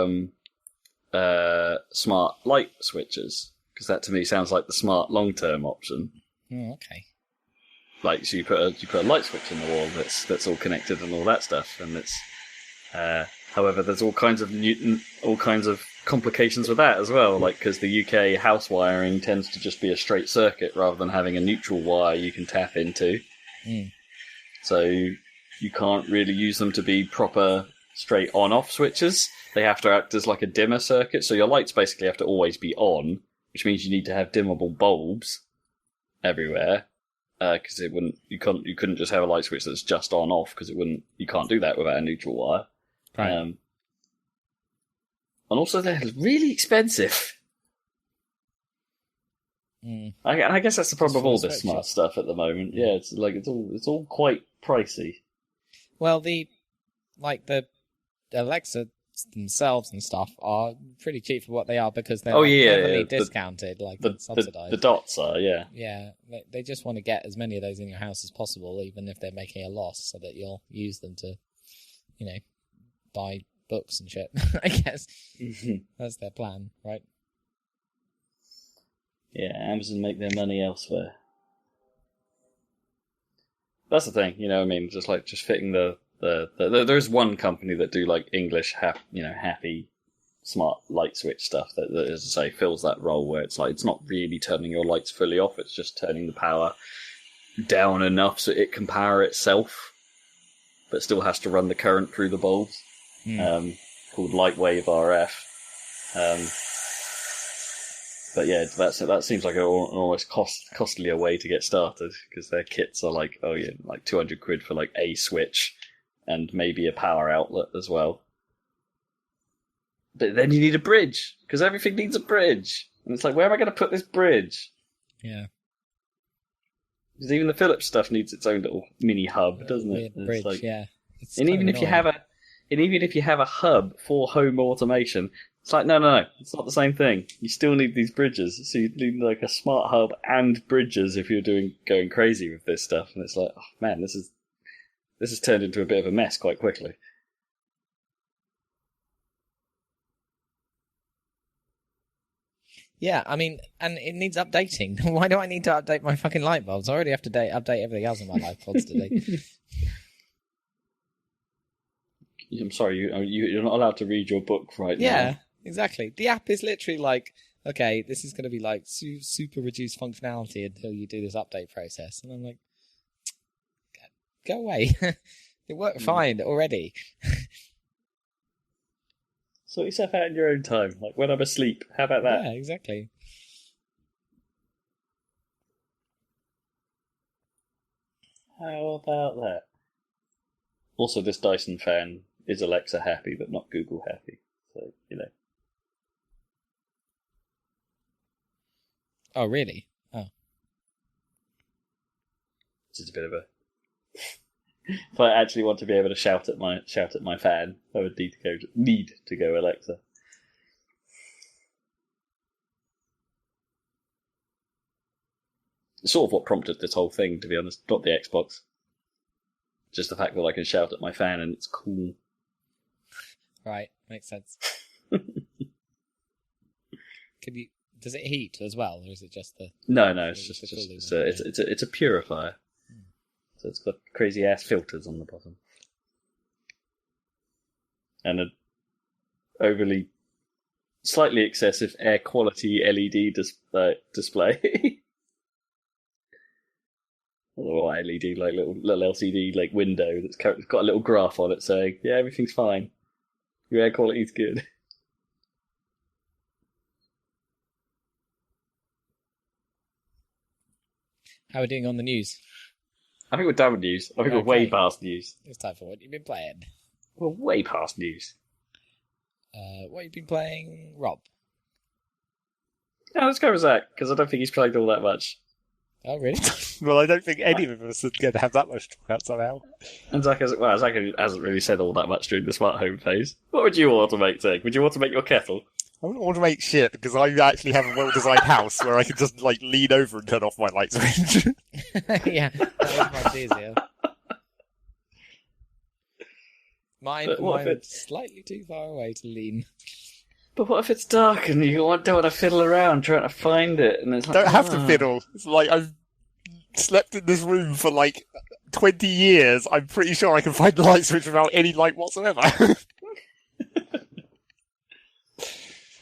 smart light switches, because that to me sounds like the smart long-term option. Oh, okay. like so you put a light switch in the wall that's all connected and all that stuff, and it's however there's all kinds of complications with that as well, like because the UK house wiring tends to just be a straight circuit rather than having a neutral wire you can tap into. So you can't really use them to be proper straight on-off switches. They have to act as like a dimmer circuit, so your lights basically have to always be on, which means you need to have dimmable bulbs everywhere, because you couldn't just have a light switch that's just on-off, because you can't do that without a neutral wire. Right. And also they're really expensive. I guess that's the problem with all this smart stuff at the moment. Yeah, it's all quite pricey. Well, the Alexa themselves and stuff are pretty cheap for what they are because they're heavily discounted, subsidized. The dots are, yeah. Yeah, they just want to get as many of those in your house as possible, even if they're making a loss, so that you'll use them to, buy books and shit. I guess that's their plan, right? Yeah, Amazon make their money elsewhere. That's the thing, just fitting there's one company that do like English happy smart light switch stuff that, as I say, fills that role where it's like it's not really turning your lights fully off, it's just turning the power down enough so it can power itself, but still has to run the current through the bulbs. Called Lightwave RF. But yeah, that seems like an almost costlier way to get started, because their kits are like 200 quid for like a switch and maybe a power outlet as well. But then you need a bridge, because everything needs a bridge. And it's like, where am I going to put this bridge? Yeah. Because even the Philips stuff needs its own little mini hub, doesn't it? Bridge, yeah. And even if you have a hub for home automation, it's like, no, it's not the same thing. You still need these bridges. So you need like a smart hub and bridges if you're going crazy with this stuff. And it's like, oh man, this has turned into a bit of a mess quite quickly. Yeah, I mean, and it needs updating. Why do I need to update my fucking light bulbs? I already have to update everything else in my life constantly. I'm sorry, you're not allowed to read your book right now. Yeah, exactly. The app is literally like, okay, this is going to be like super reduced functionality until you do this update process. And I'm like, go away. It worked fine already. Sort yourself out in your own time, like when I'm asleep. How about that? Yeah, exactly. How about that? Also, this Dyson fan is Alexa happy, but not Google happy. So, Oh, really? Oh. Which is a bit of a... If I actually want to be able to shout at my fan, I would need to go Alexa. It's sort of what prompted this whole thing, to be honest. Not the Xbox. Just the fact that I can shout at my fan and it's cool. Right, makes sense. Does it heat as well, or is it just the? No, it's a purifier. So it's got crazy ass filters on the bottom, and an overly, slightly excessive air quality LED display. Or LED, like little LCD like window that's got a little graph on it saying, "Yeah, everything's fine. Your air quality's good." How are we doing on the news? I think we're done with news. I think we're way past news. It's time for what you've been playing. We're way past news. What you've been playing, Rob? No, let's go with Zach, because I don't think he's played all that much. Oh, really? Well, I don't think any of us are going to have that much to talk about somehow. And Zach hasn't really said all that much during the smart home phase. What would you automate, Zach? Would you automate your kettle? I wouldn't automate shit, because I actually have a well-designed house where I can just, lean over and turn off my light switch. Yeah, that is much easier. Mine slightly too far away to lean. But what if it's dark and you don't want to fiddle around trying to find it? And it's like, Don't have to fiddle. It's like, slept in this room for like 20 years, I'm pretty sure I can find the light switch without any light whatsoever.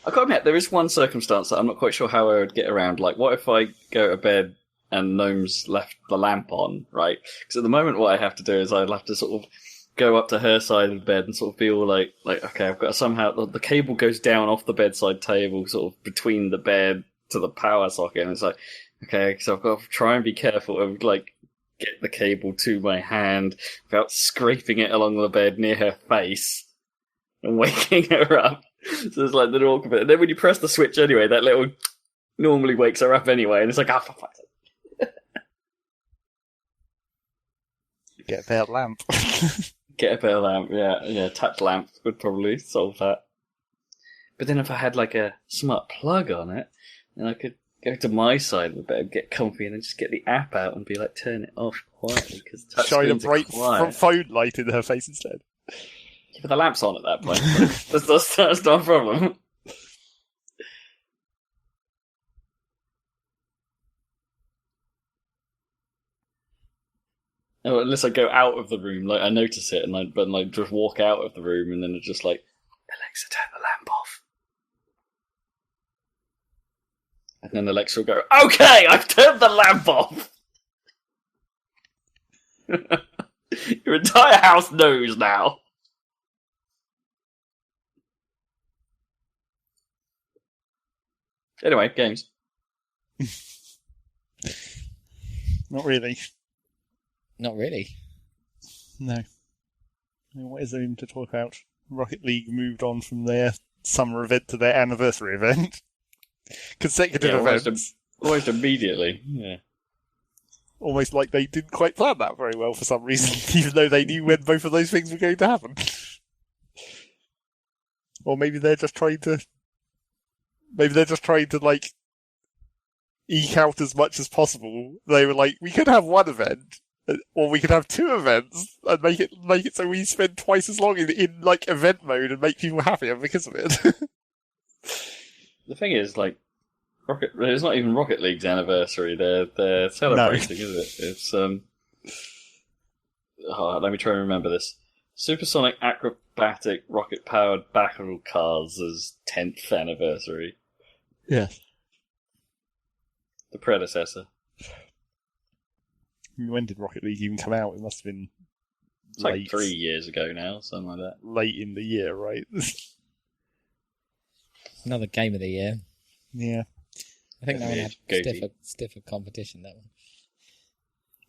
I gotta admit, there is one circumstance that I'm not quite sure how I would get around. Like, what if I go to bed and Gnome's left the lamp on, right? Because at the moment what I have to do is I'll have to sort of go up to her side of the bed and sort of feel like okay, I've got to somehow... The cable goes down off the bedside table, sort of between the bed to the power socket, and it's like, okay, so I've got to try and be careful of, like, get the cable to my hand without scraping it along the bed near her face and waking her up. So it's like the awkward bit. And then when you press the switch anyway, that little normally wakes her up anyway, and it's like, for fuck's sake. Get a better lamp. Get a better lamp, yeah. Touch lamp would probably solve that. But then if I had like a smart plug on it, then I could go to my side of the bed, get comfy, and then just get the app out and be like, turn it off quietly, because touch shine a screens bright are quiet. phone light in her face instead. Yeah, but the lamp's on at that point. That's not a problem. Oh, unless I go out of the room, like I notice it, but just walk out of the room, and then it's just like, Alexa, turn the lamp off. And then Alexa will go, okay, I've turned the lamp off. Your entire house knows now. Anyway, games. Not really. Not really. No. What is there even to talk about? Rocket League moved on from their summer event to their anniversary event. Consecutive events. Almost immediately, yeah. Almost like they didn't quite plan that very well for some reason, even though they knew when both of those things were going to happen. Or maybe they're just trying to... like, eke out as much as possible. They were like, we could have one event, or we could have two events, and make it so we spend twice as long in like, event mode and make people happier because of it. The thing is, like, it's not even Rocket League's anniversary. They're celebrating, is it? It's let me try and remember this. Supersonic Acrobatic Rocket-Powered Battle Cars' 10th anniversary. Yes. The predecessor. When did Rocket League even come out? It must have been It's like 3 years ago now, something like that. Late in the year, right? Another game of the year. Yeah. I think that one had stiffer competition, that one.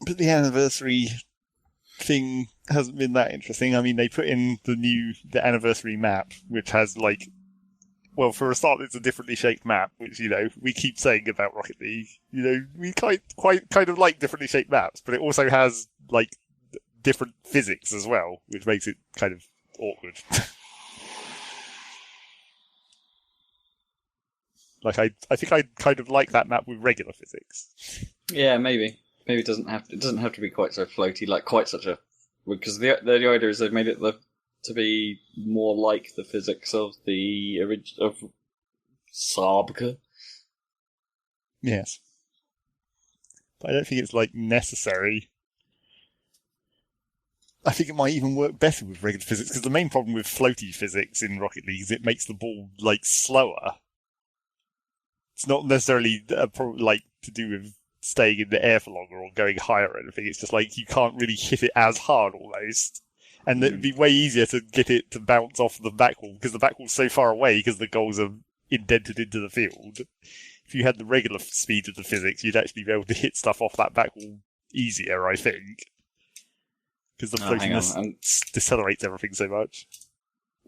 But the anniversary thing hasn't been that interesting. I mean, they put in the anniversary map, which has like, well, for a start, it's a differently shaped map, which, you know, we keep saying about Rocket League. You know, we kind of like differently shaped maps, but it also has like different physics as well, which makes it kind of awkward. Like, I think I kind of like that map with regular physics. Yeah, maybe. Maybe it doesn't have to be quite so floaty, like quite such a... Because the idea is they've made it to be more like the physics of the of Sabka. Yes. But I don't think it's, like, necessary. I think it might even work better with regular physics, because the main problem with floaty physics in Rocket League is it makes the ball, like, slower. It's not necessarily like to do with staying in the air for longer or going higher or anything. It's just like you can't really hit it as hard almost. And it'd be way easier to get it to bounce off the back wall because the back wall's so far away because the goals are indented into the field. If you had the regular speed of the physics, you'd actually be able to hit stuff off that back wall easier, I think. Because the floatiness decelerates everything so much.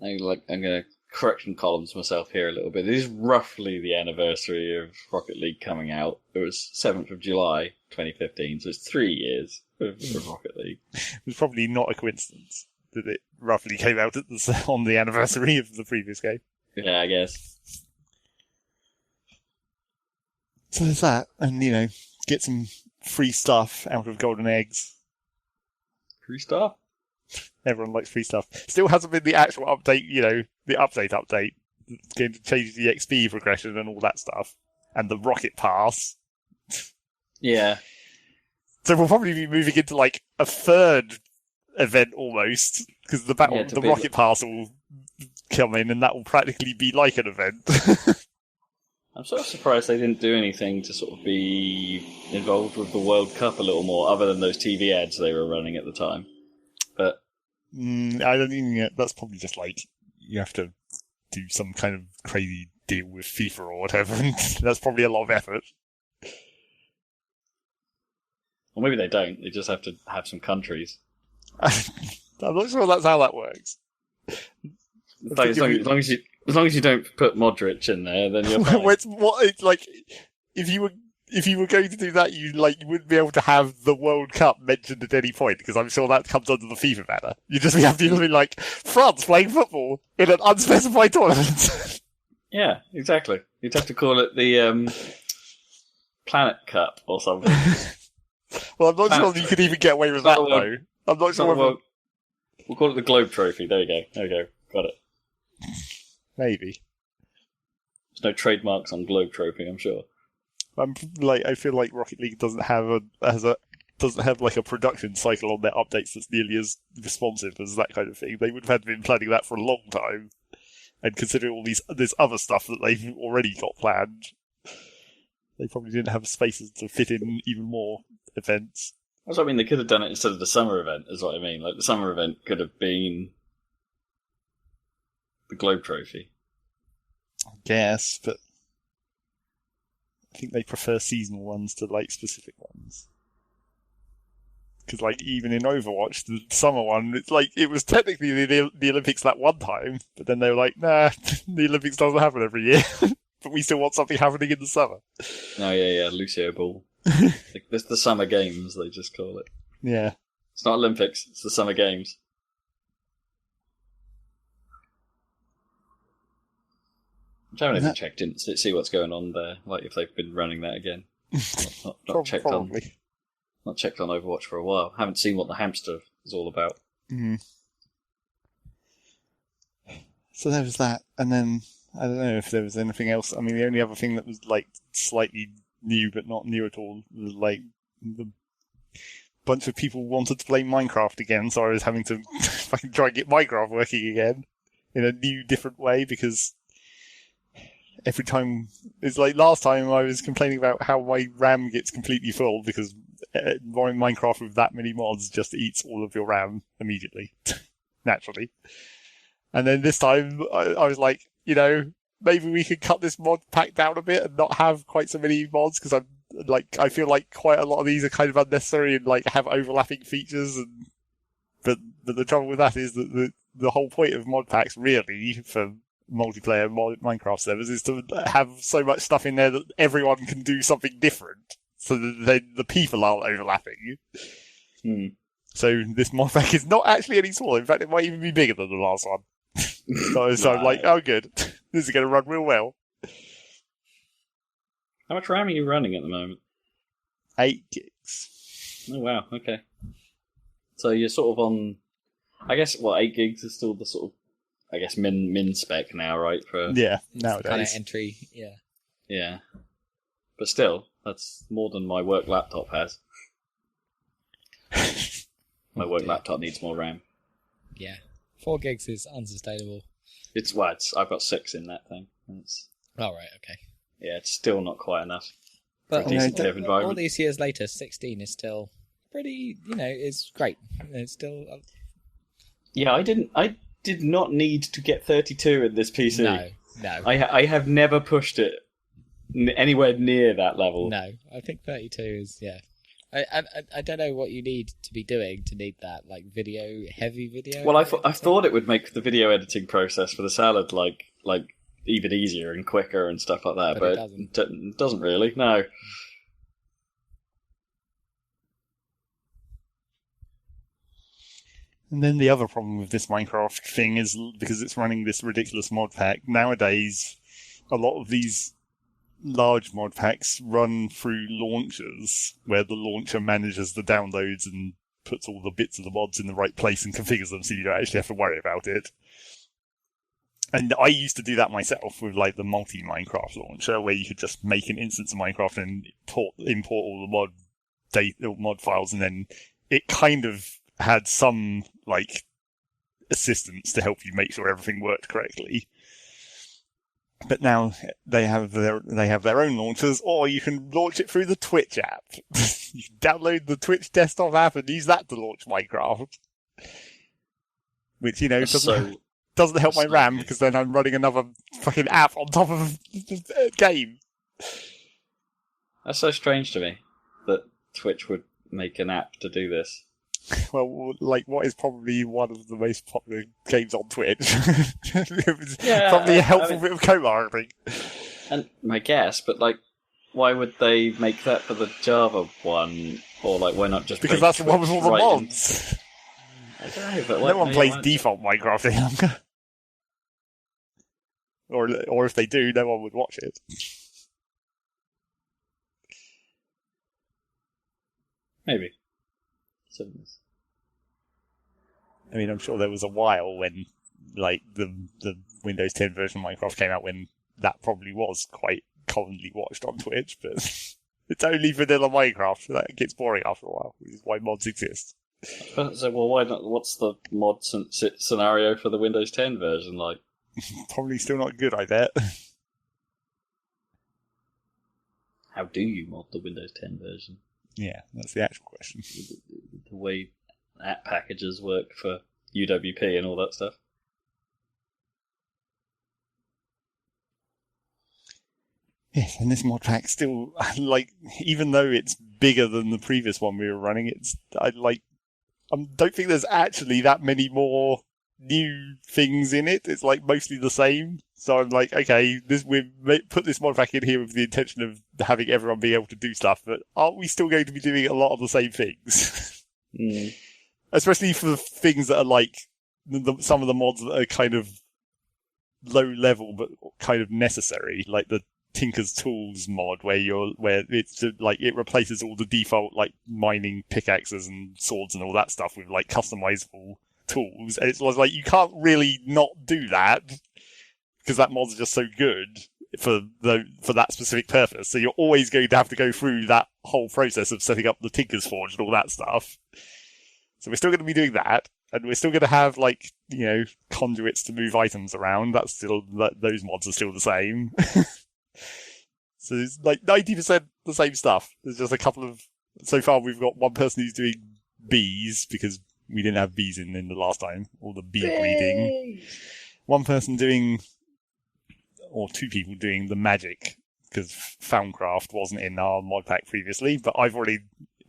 I'm going to correction columns myself here a little bit. This is roughly the anniversary of Rocket League coming out. It was 7th of July 2015, so it's 3 years of Rocket League. It's probably not a coincidence that it roughly came out on the anniversary of the previous game. Yeah, I guess. So there's that, and, you know, get some free stuff out of Golden Eggs. Free stuff? Everyone likes free stuff. Still hasn't been the actual update, you know, the update. It's going to change the XP progression and all that stuff. And the Rocket Pass. Yeah. So we'll probably be moving into like a third event almost, because the rocket pass will come in, and that will practically be like an event. I'm sort of surprised they didn't do anything to sort of be involved with the World Cup a little more, other than those TV ads they were running at the time. But I don't think that's probably just like you have to do some kind of crazy deal with FIFA or whatever, and that's probably a lot of effort. Or maybe they don't. They just have to have some countries. I'm not sure that's how that works. As long as you don't put Modric in there, then you're fine. It's like if you were going to do that, you wouldn't be able to have the World Cup mentioned at any point, because I'm sure that comes under the FIFA banner. You just have to be like France playing football in an unspecified tournament. Yeah, exactly. You'd have to call it the Planet Cup or something. Well, I'm not sure you could even get away with that, though. I'm not sure whether... We'll call it the Globe Trophy. There you go. Got it. Maybe. There's no trademarks on Globe Trophy, I'm sure. I feel like Rocket League doesn't have like a production cycle on their updates that's nearly as responsive as that kind of thing. They would have had been planning that for a long time. And considering all this other stuff that they've already got planned, they probably didn't have spaces to fit in even more events. That's what I mean. They could have done it instead of the summer event, is what I mean. Like, the summer event could have been the Globe Trophy. I guess, but I think they prefer seasonal ones to, like, specific ones. Because, like, even in Overwatch, the summer one, it's like, it was technically the Olympics that one time, but then they were like, nah, the Olympics doesn't happen every year. But we still want something happening in the summer. Oh, yeah, Lucio Ball. It's the Summer Games, they just call it. Yeah. It's not Olympics, it's the Summer Games. Which I haven't even checked in to see what's going on there, like if they've been running that again. Not checked probably. on. Not checked on Overwatch for a while. Haven't seen what the hamster is all about. Mm-hmm. So there was that, and then I don't know if there was anything else. I mean, the only other thing that was like slightly new but not new at all was like the bunch of people wanted to play Minecraft again, so I was having to fucking try and get Minecraft working again in a new, different way, because every time, it's like last time I was complaining about how my RAM gets completely full because Minecraft with that many mods just eats all of your RAM immediately, naturally. And then this time I was like, maybe we could cut this mod pack down a bit and not have quite so many mods, because I feel like quite a lot of these are kind of unnecessary and like have overlapping features. But the trouble with that is that the whole point of mod packs really for multiplayer Minecraft servers is to have so much stuff in there that everyone can do something different, so that the people aren't overlapping. So this mod pack is not actually any smaller. In fact, it might even be bigger than the last one. So I'm like, oh good, this is going to run real well. How much RAM are you running at the moment? 8 gigs. Oh wow, okay. So you're sort of on, I guess, 8 gigs is still the sort of, I guess, min spec now, right? For nowadays. Kind of entry, yeah. Yeah. But still, that's more than my work laptop has. My work laptop needs more RAM. Yeah. 4 gigs is unsustainable. I've got 6 in that thing. Oh, right, okay. Yeah, it's still not quite enough. But for a decent dev environment. All these years later, 16 is still pretty, it's great. It's still... Yeah, I did not need to get 32 in this PC. No. I have never pushed it anywhere near that level. No, I think 32 is, yeah. I don't know what you need to be doing to need that, like heavy video. Well, I thought it would make the video editing process for the Salad like even easier and quicker and stuff like that, but it doesn't really. No. And then the other problem with this Minecraft thing is because it's running this ridiculous mod pack. Nowadays, a lot of these large mod packs run through launchers, where the launcher manages the downloads and puts all the bits of the mods in the right place and configures them so you don't actually have to worry about it. And I used to do that myself with like the multi-Minecraft launcher, where you could just make an instance of Minecraft and import all the mod mod files, and then it kind of had some like assistance to help you make sure everything worked correctly. But now they have their own launchers, or you can launch it through the Twitch app. You can download the Twitch desktop app and use that to launch Minecraft. Which, doesn't help my RAM, because then I'm running another fucking app on top of the game. That's so strange to me that Twitch would make an app to do this. Well, like, what is probably one of the most popular games on Twitch. It was probably a helpful bit of co-marketing. And my guess, but, like, why would they make that for the Java one? Or, like, why not just... Because that's the one with all the mods. I don't know, but... No one plays default Minecraft any longer. Or if they do, no one would watch it. Maybe. I mean, I'm sure there was a while when, like, the Windows 10 version of Minecraft came out when that probably was quite commonly watched on Twitch, but it's only vanilla Minecraft, so that gets boring after a while, which is why mods exist. So, well, why not? What's the mod scenario for the Windows 10 version like? Probably still not good, I bet. How do you mod the Windows 10 version? Yeah, that's the actual question. The way app packages work for UWP and all that stuff. Yes, and this mod pack still, like, even though it's bigger than the previous one we were running, I don't think there's actually that many more new things in it. It's like mostly the same. So I'm like, okay, we put this mod pack in here with the intention of having everyone be able to do stuff, but aren't we still going to be doing a lot of the same things? Mm. Especially for the things that are like some of the mods that are kind of low level but kind of necessary, like the Tinker's Tools mod, where it's like it replaces all the default like mining pickaxes and swords and all that stuff with like customizable tools, and it was like you can't really not do that because that mod's just so good for that specific purpose. So you're always going to have to go through that whole process of setting up the Tinker's Forge and all that stuff. So we're still going to be doing that, and we're still going to have like conduits to move items around. Those mods are still the same. So it's like 90% the same stuff. There's just a couple of... So far we've got one person who's doing bees, because we didn't have bees in the last time, all the bee breeding. One person doing... Or two people doing the magic, because Foundcraft wasn't in our mod pack previously, but I've already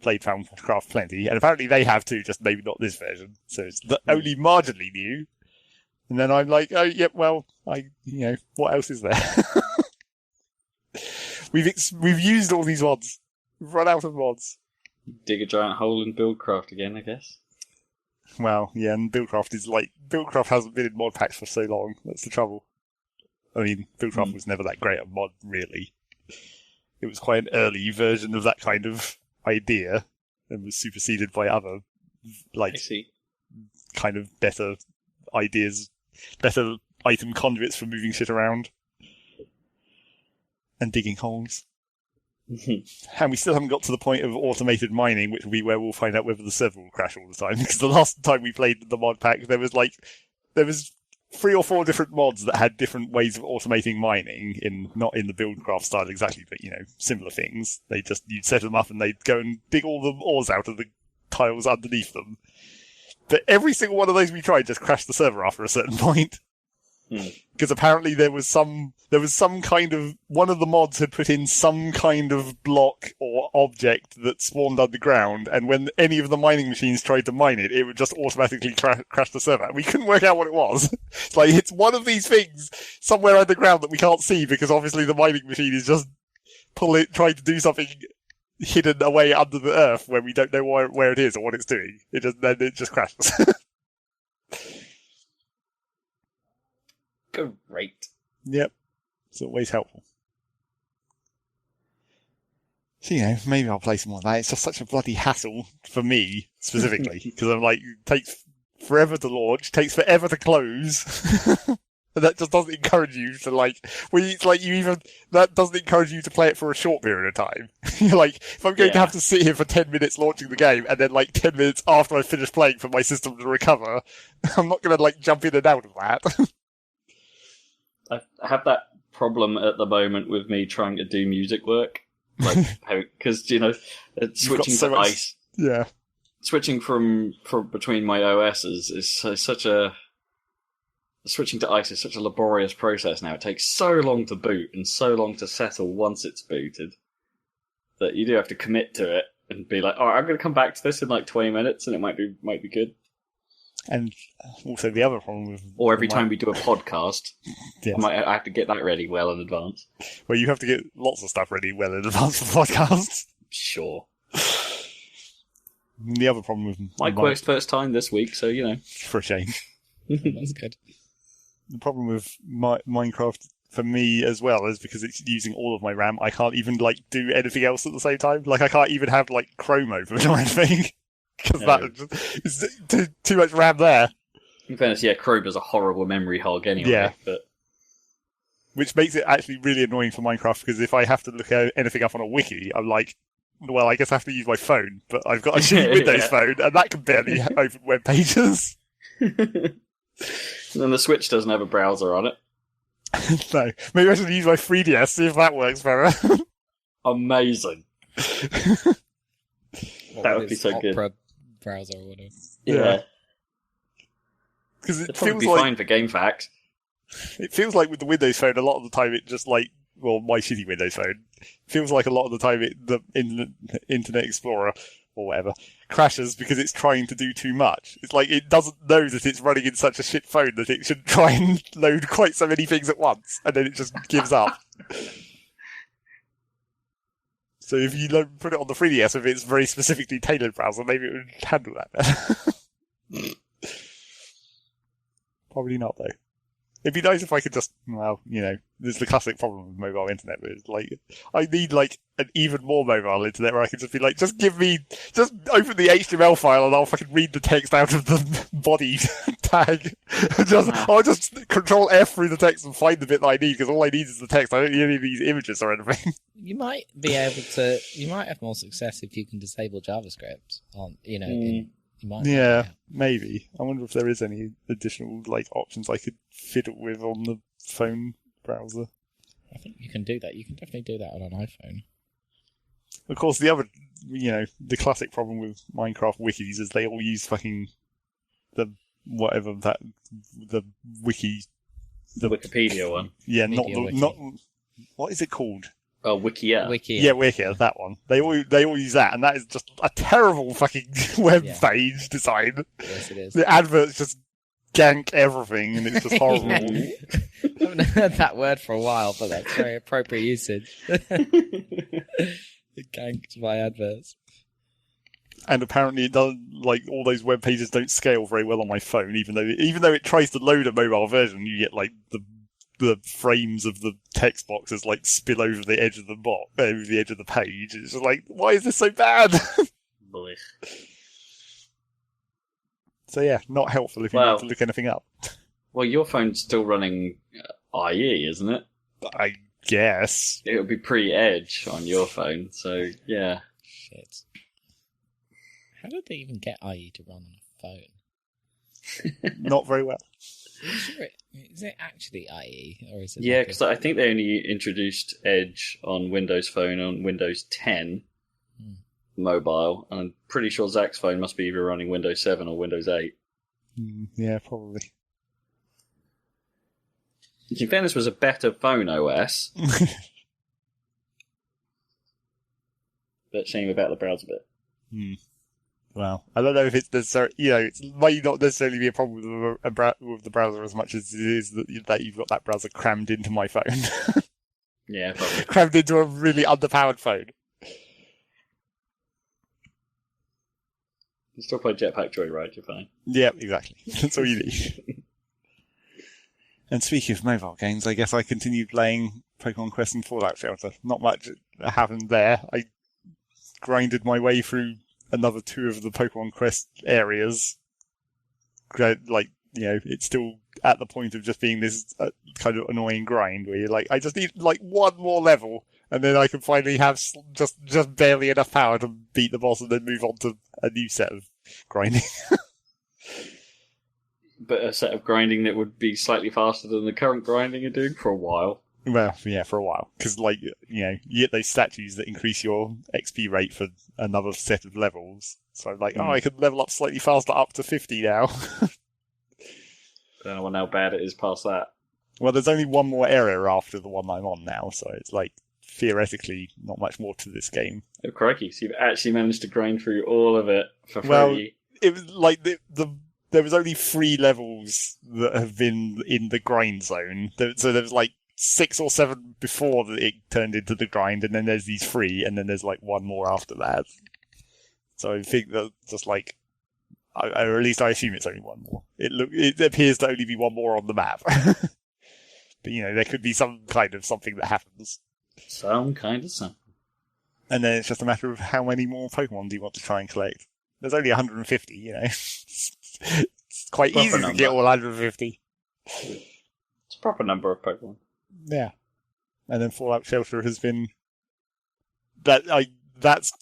played Foundcraft plenty, and apparently they have too, just maybe not this version. So it's only marginally new. And then I'm like, oh, yep, well, what else is there? We've used all these mods. We've run out of mods. Dig a giant hole in Buildcraft again, I guess. Well, yeah, and Buildcraft hasn't been in mod packs for so long. That's the trouble. I mean, Buildcraft was never that great a mod, really. It was quite an early version of that kind of idea, and was superseded by other, kind of better ideas, better item conduits for moving shit around. And digging holes. And we still haven't got to the point of automated mining, which will be where we'll find out whether the server will crash all the time. Because the last time we played the mod pack, there was 3 or 4 different mods that had different ways of automating mining, not in the Buildcraft style exactly, but similar things. You'd set them up and they'd go and dig all the ores out of the tiles underneath them. But every single one of those we tried just crashed the server after a certain point. Because apparently there was some kind of, one of the mods had put in some kind of block or object that spawned underground, and when any of the mining machines tried to mine it, it would just automatically crash the server. We couldn't work out what it was. It's one of these things somewhere underground that we can't see, because obviously the mining machine is just trying to do something hidden away under the earth where we don't know where it is or what it's doing. Then it just crashes. Great. Yep. It's always helpful. So, maybe I'll play some more of that. It's just such a bloody hassle for me, specifically, because I'm like, it takes forever to launch, takes forever to close. And that just doesn't encourage you to that doesn't encourage you to play it for a short period of time. You're like, if I'm going to have to sit here for 10 minutes launching the game, and then 10 minutes after I finish playing for my system to recover, I'm not going to jump in and out of that. I have that problem at the moment with me trying to do music work. Because, switching to ice. Yeah. Switching from between my OSs is such a... Switching to ice is such a laborious process now. It takes so long to boot and so long to settle once it's booted that you do have to commit to it and be like, all right, I'm going to come back to this in 20 minutes and it might be good. And also the other problem with... Or every time we do a podcast, yes. I have to get that ready well in advance. Well, you have to get lots of stuff ready well in advance for podcasts. Sure. The other problem with... My Quest first time this week, so, For a change. That's good. The problem with Minecraft for me as well is because it's using all of my RAM, I can't even do anything else at the same time. I can't even have Chrome open or anything. Because that is too much RAM there. In fairness, Chrome is a horrible memory hog anyway. Yeah. But... Which makes it actually really annoying for Minecraft, because if I have to look anything up on a wiki, I'm like, well, I guess I have to use my phone, but I've got a shitty Windows phone, and that can barely open web pages. And then the Switch doesn't have a browser on it. No. Maybe I should use my 3DS, see if that works better. Amazing. That would be so Opera good. Browser or whatever. Yeah. Because It'd probably be fine for GameFAQs. It feels like with the Windows Phone, a lot of the time it just my shitty Windows Phone, feels like a lot of the time the Internet Explorer or whatever crashes because it's trying to do too much. It's it doesn't know that it's running in such a shit phone that it should try and load quite so many things at once, and then it just gives up. So if you put it on the 3DS with its very specifically tailored browser, maybe it would handle that better. Probably not, though. It'd be nice if I could just, there's the classic problem with mobile internet, but I need an even more mobile internet where I can just be just just open the HTML file and I'll fucking read the text out of the body tag. I'll just control F through the text and find the bit that I need, because all I need is the text. I don't need any of these images or anything. You might have more success if you can disable JavaScript on, Maybe. I wonder if there is any additional options I could fiddle with on the phone browser. I think you can do that. You can definitely do that on an iPhone. Of course, the other, the classic problem with Minecraft wikis is they all use fucking the Wikipedia one. Yeah, Wiki. not what is it called? Oh, Wikia. Wikia. Wikia, that one. They all use that, and that is just a terrible fucking web page design. Yes, it is. The adverts just gank everything, and it's just horrible. I haven't heard that word for a while, but that's very appropriate usage. Ganked by adverts. And apparently it doesn't, all those web pages don't scale very well on my phone, even though it tries to load a mobile version, you get the frames of the text boxes spill over the edge of over the edge of the page. It's just why is this so bad? Boy. So yeah, not helpful if you need to look anything up. Well, your phone's still running IE, isn't it? I guess. It'll be pre-Edge on your phone, so yeah. Shit. How did they even get IE to run on a phone? Not very well. Sure, is it actually IE, or is it? Yeah, because I think they only introduced Edge on Windows Phone on Windows 10 mobile, and I'm pretty sure Zach's phone must be either running Windows 7 or Windows 8. Yeah, probably. In fairness, was a better phone OS. But shame about the browser bit. Well, I don't know if it's necessarily, it might not necessarily be a problem with the browser as much as it is that you've got that browser crammed into my phone. Yeah, probably. Crammed into a really underpowered phone. You still play Jetpack Joyride, you're fine. Yeah, exactly. That's all you need. And speaking of mobile games, I guess I continued playing Pokémon Quest and Fallout Shelter. Not much happened there. I grinded my way through another 2 of the Pokémon Quest areas. It still at the point of just being this kind of annoying grind where you're like, I just need like one more level, and then I can finally have just barely enough power to beat the boss, and then move on to a new set of grinding. But a set of grinding that would be slightly faster than the current grinding you're doing for a while. Well, yeah, for a while. Because, like, you get those statues that increase your XP rate for another set of levels. So I'm like, I can level up slightly faster up to 50 now. I don't know how bad it is past that. Well, there's only one more area after the one I'm on now, so it's, like, theoretically not much more to this game. Oh, crikey. So you've actually managed to grind through all of it for free. Well, it was, like, there was only 3 levels that have been in the grind zone. So there was, like, 6 or 7 before it turned into the grind, and then there's these 3, and then there's like 1 more after that. So I think that just like, or at least I assume it's only 1 more. It appears to only be 1 more on the map. But there could be some kind of something that happens. Some kind of something. And then it's just a matter of how many more Pokemon do you want to try and collect. There's only 150, It's quite easy to get all 150. It's a proper number of Pokemon. Yeah. And then Fallout Shelter has been... That's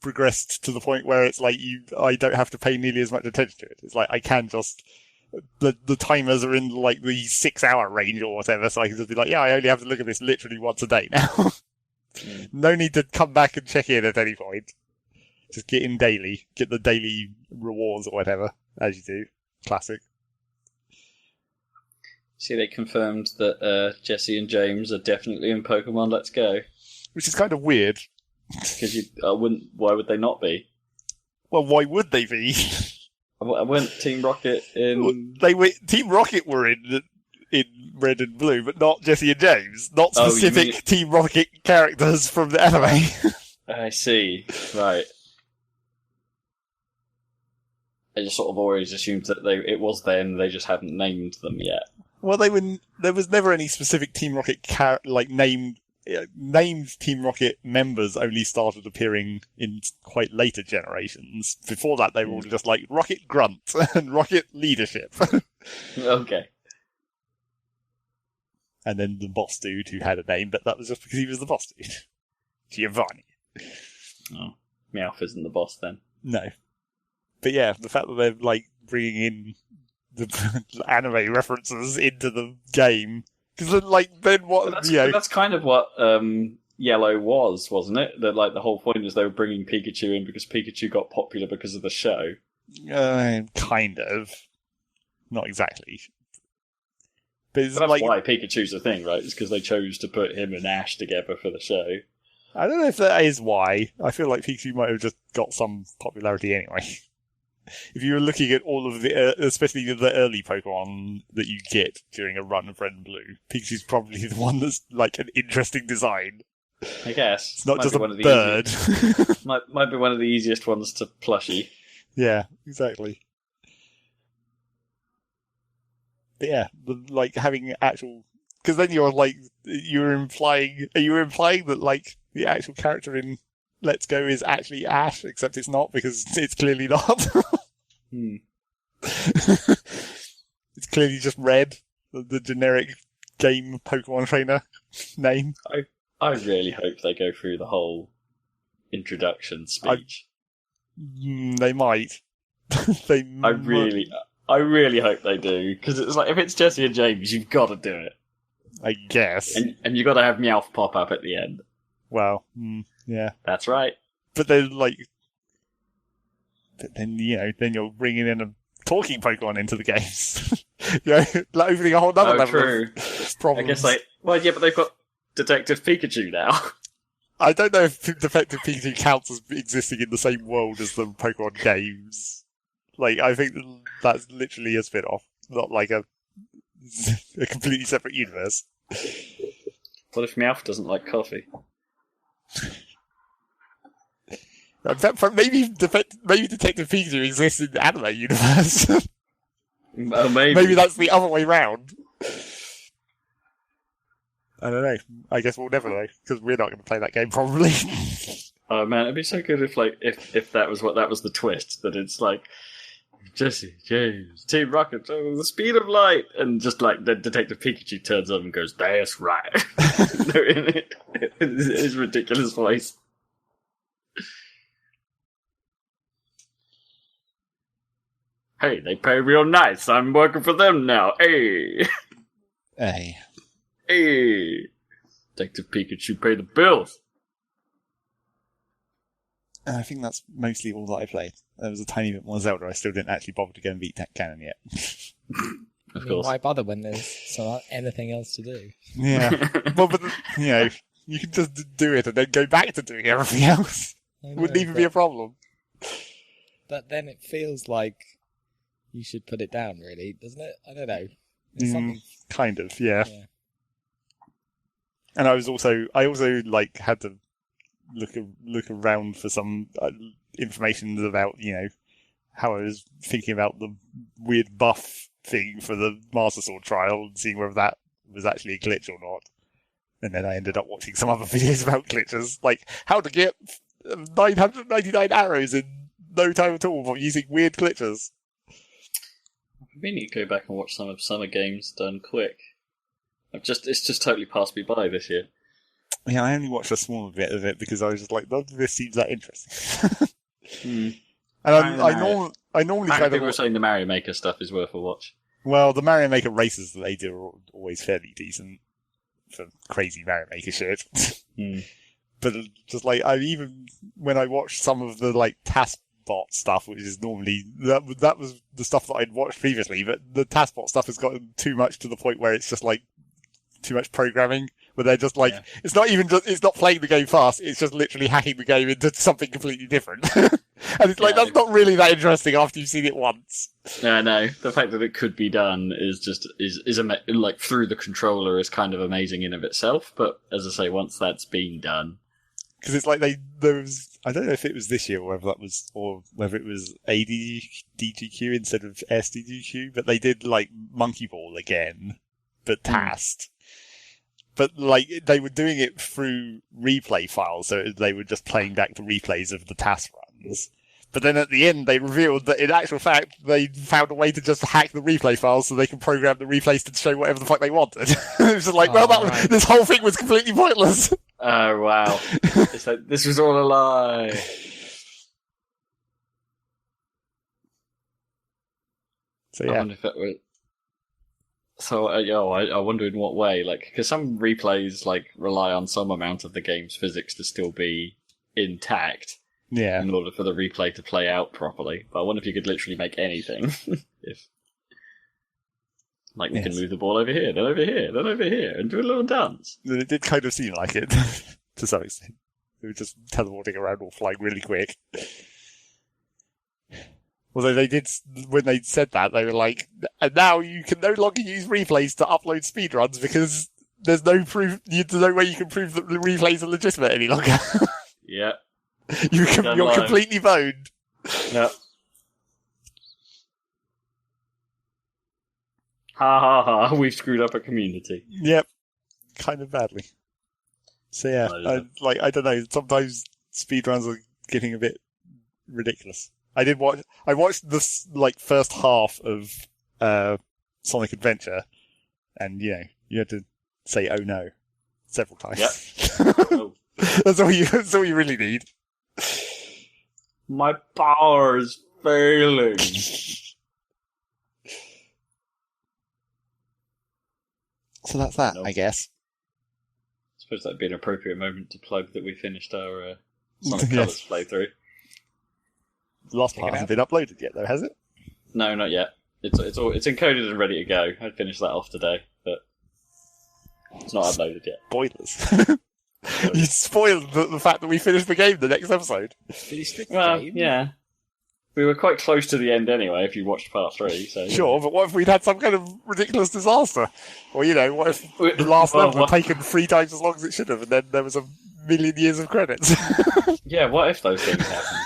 progressed to the point where it's like I don't have to pay nearly as much attention to it. It's like I can just... The timers are in like the 6-hour range or whatever, so I can just be like, yeah, I only have to look at this literally once a day now. No need to come back and check in at any point. Just get in daily. Get the daily rewards or whatever, as you do. Classic. See, they confirmed that Jesse and James are definitely in Pokemon Let's Go. Which is kind of weird. Because why would they not be? Well, why would they be? I went Team Rocket in... Team Rocket were in Red and Blue, but not Jesse and James. Not specific Team Rocket characters from the anime. I see. Right. I just sort of always assumed that it was them, they just hadn't named them yet. Well, there was never any specific Team Rocket named Team Rocket members only started appearing in quite later generations. Before that, they were all just like Rocket Grunt and Rocket Leadership. Okay. And then the boss dude who had a name, but that was just because he was the boss dude. Giovanni. Oh, Meowth isn't the boss then. No. But yeah, the fact that they're like bringing in the anime references into the game, because like then what? That's kind of what Yellow was, wasn't it? That like the whole point is they were bringing Pikachu in because Pikachu got popular because of the show. Kind of, not exactly. But that's like, why Pikachu's a thing, right? It's because they chose to put him and Ash together for the show. I don't know if that is why. I feel like Pikachu might have just got some popularity anyway. If you were looking at all of the, especially the early Pokemon that you get during a run of Red and Blue, Pikachu's probably the one that's like an interesting design. I guess. It's not just a bird. might be one of the easiest ones to plushie. Yeah, exactly. But yeah, like having actual, because then you're like, you were implying that like the actual character in Let's Go is actually Ash, except it's not because it's clearly not. It's clearly just Red, the generic game Pokemon trainer name. I really hope they go through the whole introduction speech. They might. I really hope they do, because it's like if it's Jesse and James, you've got to do it. I guess, and you've got to have Meowth pop up at the end. Well, yeah, that's right. But then then you're bringing in a talking Pokemon into the games. Opening a whole other level of problems. I guess but they've got Detective Pikachu now. I don't know if Detective Pikachu counts as existing in the same world as the Pokemon games. Like, I think that's literally a spin-off, not like a completely separate universe. What if Meowth doesn't like coffee? Maybe Detective Pikachu exists in the anime universe. Oh, maybe. Maybe that's the other way round. I don't know. I guess we'll never know, because we're not going to play that game, probably. Oh man, it'd be so good if that was the twist, that it's like Jesse, James, Team Rocket, the speed of light, and just like then Detective Pikachu turns up and goes, "That's right." In his ridiculous voice. Hey, they pay real nice. I'm working for them now. Hey, Hey. hey, Detective Pikachu, pay the bills. I think that's mostly all that I played. There was a tiny bit more Zelda. I still didn't actually bother to go and beat that canon yet. Of course. Why bother when there's anything else to do? Yeah. Well, but you can just do it and then go back to doing everything else. Wouldn't even be a problem. But then it feels like you should put it down, really, doesn't it? I don't know. It's something... Kind of, yeah. And I also like had to look around for some information about how I was thinking about the weird buff thing for the Master Sword trial and seeing whether that was actually a glitch or not. And then I ended up watching some other videos about glitches, like how to get 999 arrows in no time at all by using weird glitches. We need to go back and watch some of Summer Games done quick. It's just totally passed me by this year. Yeah, I only watched a small bit of it because I was just like, none of this seems that interesting. And I normally kind of... People were saying the Mario Maker stuff is worth a watch. Well, the Mario Maker races that they do are always fairly decent for crazy Mario Maker shit. But just like, when I watched some of the like TaskBot stuff, which is normally, that was the stuff that I'd watched previously, but the TaskBot stuff has gotten too much to the point where it's just like too much programming. Where they're just like, it's not playing the game fast, it's just literally hacking the game into something completely different. And it's like, that's not really that interesting after you've seen it once. Yeah, no. The fact that it could be done is like through the controller is kind of amazing in of itself. But as I say, once that's been done, because it's like there was, I don't know if it was this year or whether it was ADDGQ instead of SDGQ, but they did like Monkey Ball again, but tasked. But like they were doing it through replay files, so they were just playing back the replays of the task runs. But then at the end, they revealed that in actual fact, they found a way to just hack the replay files so they can program the replays to show whatever the fuck they wanted. It was just like, this whole thing was completely pointless. Oh wow! It's like, this was all a lie. So yeah. I wonder if it was. So, I wonder in what way, like, because some replays, like, rely on some amount of the game's physics to still be intact. Yeah. In order for the replay to play out properly. But I wonder if you could literally make anything. Like, we can move the ball over here, then over here, then over here, and do a little dance. It did kind of seem like it, to some extent. They were just teleporting around or flying really quick. Although they did, when they said that, they were like, and now you can no longer use replays to upload speedruns because there's no proof, there's no way you can prove that the replays are legitimate any longer. Yeah. You're completely boned. Yeah. Ha ha ha, we've screwed up a community. Yep. Kind of badly. So yeah, I don't know, sometimes speedruns are getting a bit ridiculous. I watched this, like, first half of, Sonic Adventure, and, you had to say, oh no, several times. Yep. Oh. That's all you really need. My power is failing. So that's that, I guess. I suppose that'd be an appropriate moment to plug that we finished our, Sonic Colors playthrough. The last part hasn't been uploaded yet, though, has it? No, not yet. It's encoded and ready to go. I finished that off today, but it's not uploaded yet. Spoilers. You spoiled the fact that we finished the game the next episode. Well, yeah. We were quite close to the end anyway, if you watched part 3. So sure, but what if we'd had some kind of ridiculous disaster? Or, what if the last level had taken 3 times as long as it should have, and then there was a million years of credits? Yeah, what if those things happened?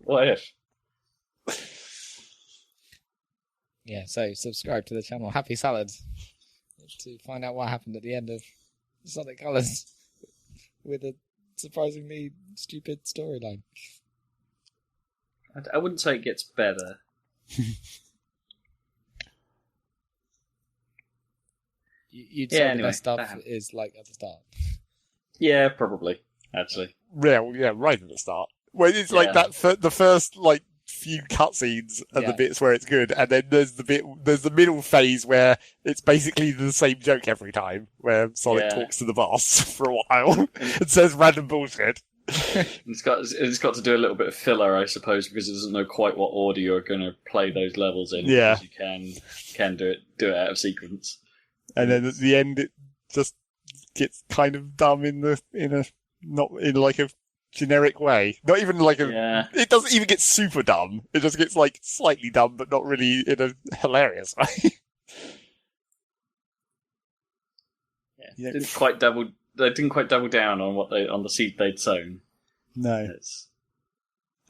What if? Yeah, so subscribe to the channel Happy Salad to find out what happened at the end of Sonic Colors with a surprisingly stupid storyline. I wouldn't say it gets better. You'd say the best stuff is like at the start. Yeah, probably. Actually. Yeah, right at the start. Well, it's like that. The first like few cutscenes are the bits where it's good, and then there's the middle phase where it's basically the same joke every time, where Sonic talks to the boss for a while and says random bullshit. It's got to do a little bit of filler, I suppose, because it doesn't know quite what order you're going to play those levels in. Yeah, you can do it out of sequence, and then at the end it just gets kind of dumb in like a generic way. Not even like it doesn't even get super dumb. It just gets like slightly dumb, but not really in a hilarious way. They didn't quite double down on the seed they'd sown. No.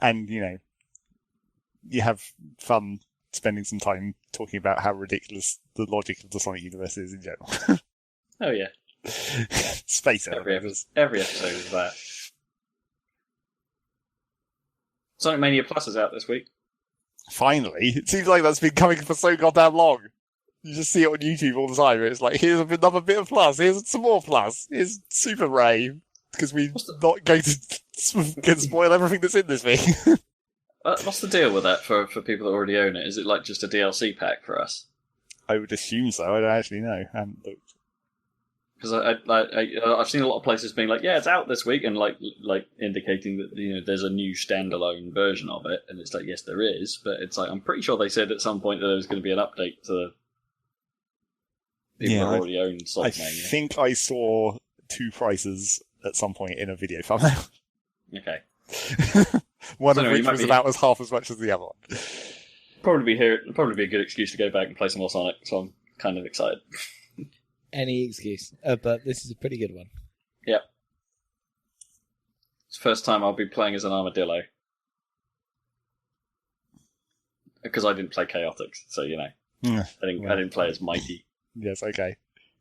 And you have fun spending some time talking about how ridiculous the logic of the Sonic universe is in general. Oh yeah. Space every episode is that. Sonic Mania Plus is out this week. Finally. It seems like that's been coming for so goddamn long. You just see it on YouTube all the time. It's like, here's another bit of Plus. Here's some more Plus. Here's Super Ray. Because we're not going to spoil everything that's in this thing. What's the deal with that for people that already own it? Is it like just a DLC pack for us? I would assume so. I don't actually know. I haven't looked. Because I've seen a lot of places being like, yeah, it's out this week, and like indicating that there's a new standalone version of it, and it's like, yes, there is, but it's like I'm pretty sure they said at some point that there was going to be an update to people that already own Sonic Mania. I think I saw 2 prices at some point in a video thumbnail. Okay. One of which was about as half as much as the other one. Probably be a good excuse to go back and play some more Sonic, so I'm kind of excited. Any excuse, but this is a pretty good one. Yep. It's the first time I'll be playing as an armadillo. Because I didn't play Chaotix, so I didn't play as Mighty. Yes, okay.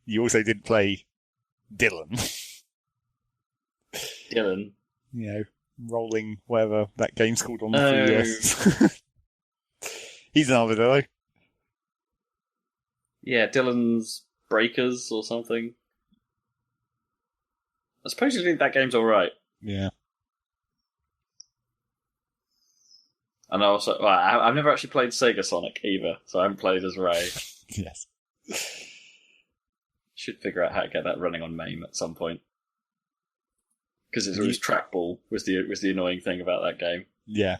You also didn't play Dylan. Dylan? Rolling whatever that game's called on the 3DS. He's an armadillo. Yeah, Dylan's Breakers or something. I suppose you think that game's alright. Yeah. And also, I've never actually played Sega Sonic either, so I haven't played as Ray. Yes. Should figure out how to get that running on MAME at some point. Because it was trackball was the annoying thing about that game. Yeah.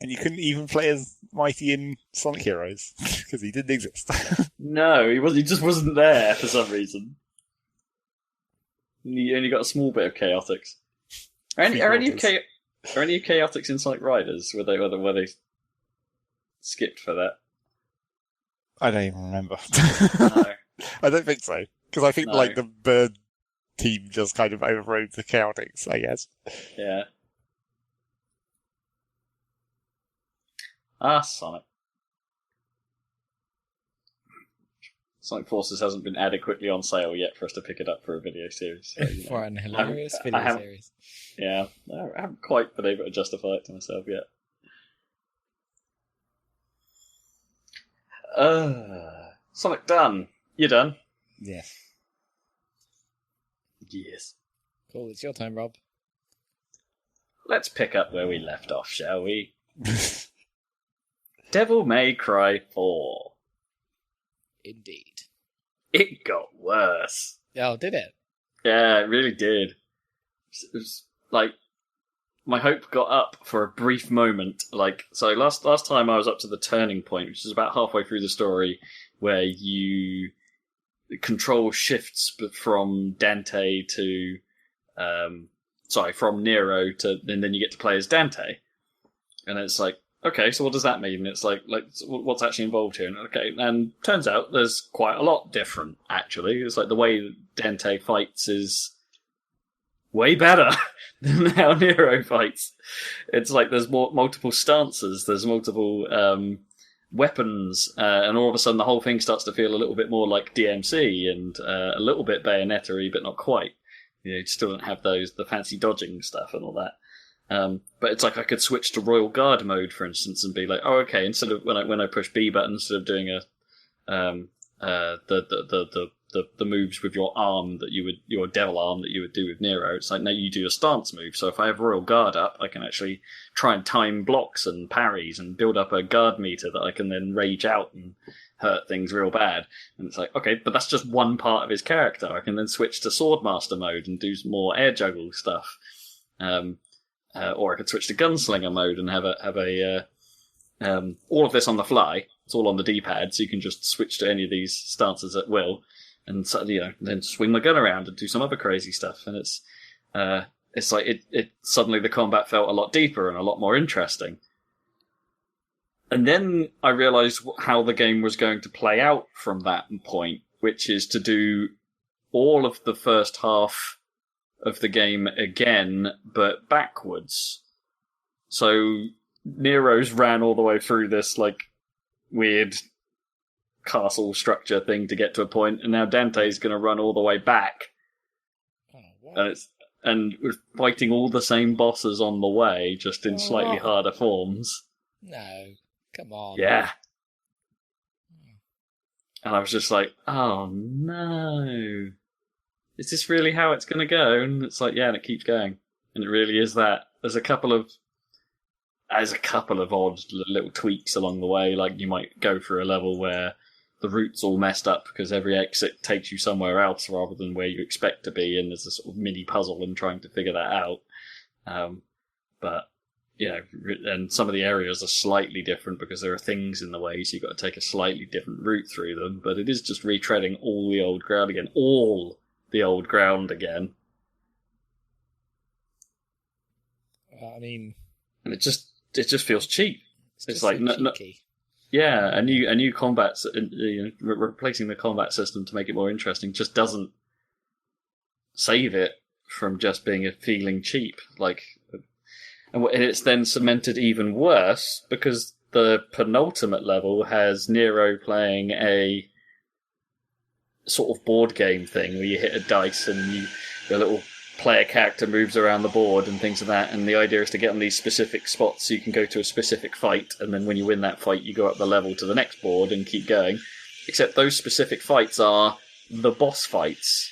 And you couldn't even play as Mighty in Sonic Heroes, because he didn't exist. No, he just wasn't there for some reason. You only got a small bit of Chaotix. Are any of Chaotix in Sonic Riders? Were they skipped for that? I don't even remember. No. I don't think so. Because I think the bird team just kind of overrode the Chaotix, I guess. Yeah. Sonic. Sonic Forces hasn't been adequately on sale yet for us to pick it up for a video series. So, for an hilarious video series. Yeah, I haven't quite been able to justify it to myself yet. Sonic done. You done? Yeah. Yes. Cool, it's your time, Rob. Let's pick up where we left off, shall we? Devil May Cry 4. Indeed. It got worse. Oh, did it? Yeah, it really did. It was like my hope got up for a brief moment. So last time I was up to the turning point, which is about halfway through the story, where you control shifts from Dante to from Nero to, and then you get to play as Dante, and it's like, okay, so what does that mean? It's like what's actually involved here? And okay, and turns out there's quite a lot different, actually. It's like the way Dante fights is way better than how Nero fights. It's like there's multiple stances, there's multiple weapons, and all of a sudden the whole thing starts to feel a little bit more like DMC and a little bit Bayonetta-y, but not quite. You still don't have the fancy dodging stuff and all that. But it's like I could switch to Royal Guard mode, for instance, and be like, oh, okay, instead of when I push B button, instead of doing the moves with your arm your devil arm that you would do with Nero, it's like, now you do a stance move. So if I have Royal Guard up, I can actually try and time blocks and parries and build up a guard meter that I can then rage out and hurt things real bad. And it's like, okay, but that's just one part of his character. I can then switch to Swordmaster mode and do some more air juggle stuff. Or I could switch to Gunslinger mode and have all of this on the fly. It's all on the D-pad, so you can just switch to any of these stances at will, and then swing my gun around and do some other crazy stuff. And it's like it suddenly the combat felt a lot deeper and a lot more interesting. And then I realised how the game was going to play out from that point, which is to do all of the first half of the game again, but backwards. So Nero's ran all the way through this like weird castle structure thing to get to a point, and now Dante's going to run all the way back. Oh, what? And we're fighting all the same bosses on the way, just in slightly harder forms. No, come on. Yeah. And I was just like, oh no. Is this really how it's going to go? And it's like, yeah, and it keeps going. And it really is that. There's a couple of odd little tweaks along the way. Like, you might go through a level where the route's all messed up because every exit takes you somewhere else rather than where you expect to be, and there's a sort of mini puzzle in trying to figure that out. But, you know, and some of the areas are slightly different because there are things in the way, so you've got to take a slightly different route through them. But it is just retreading all the old ground again. All the old ground again. I mean, and it just feels cheap. It's like cheeky. Yeah, a new combat, replacing the combat system to make it more interesting just doesn't save it from just being a feeling cheap. Like, and it's then cemented even worse because the penultimate level has Nero playing a sort of board game thing where you hit a dice and your little player character moves around the board and things like that, and the idea is to get on these specific spots so you can go to a specific fight, and then when you win that fight you go up the level to the next board and keep going. Except those specific fights are the boss fights.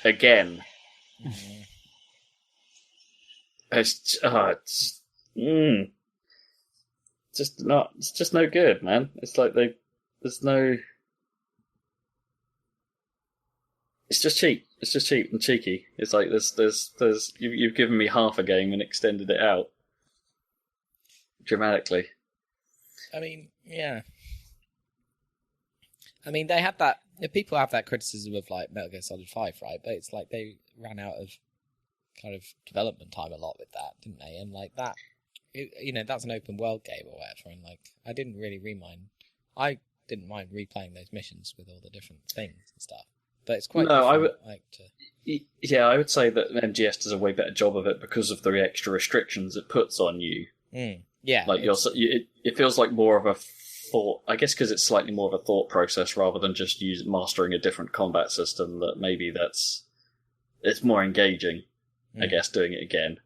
Again. Mm-hmm. It's just no good, man. It's like it's just cheap. It's just cheap and cheeky. It's like you've given me half a game and extended it out dramatically. I mean, yeah. I mean, they have that. People have that criticism of like Metal Gear Solid 5, right? But it's like they ran out of kind of development time a lot with that, didn't they? And like that, that's an open world game or whatever. And like, I didn't mind replaying those missions with all the different things and stuff. But it's quite different. Yeah, I would say that MGS does a way better job of it because of the extra restrictions it puts on you. Yeah, like it feels like more of a thought. I guess because it's slightly more of a thought process rather than just mastering a different combat system. That maybe it's more engaging. I guess doing it again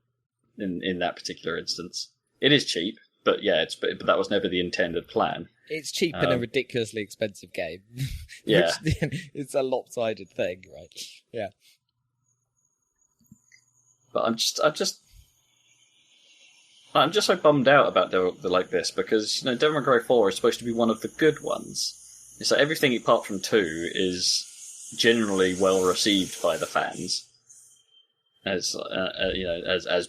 in that particular instance. It is cheap, but yeah, but that was never the intended plan. It's cheap in a ridiculously expensive game. Yeah. It's a lopsided thing, right? Yeah. But I'm just so bummed out about Devil like this because, Devil May Cry 4 is supposed to be one of the good ones. It's like everything apart from 2 is generally well received by the fans. As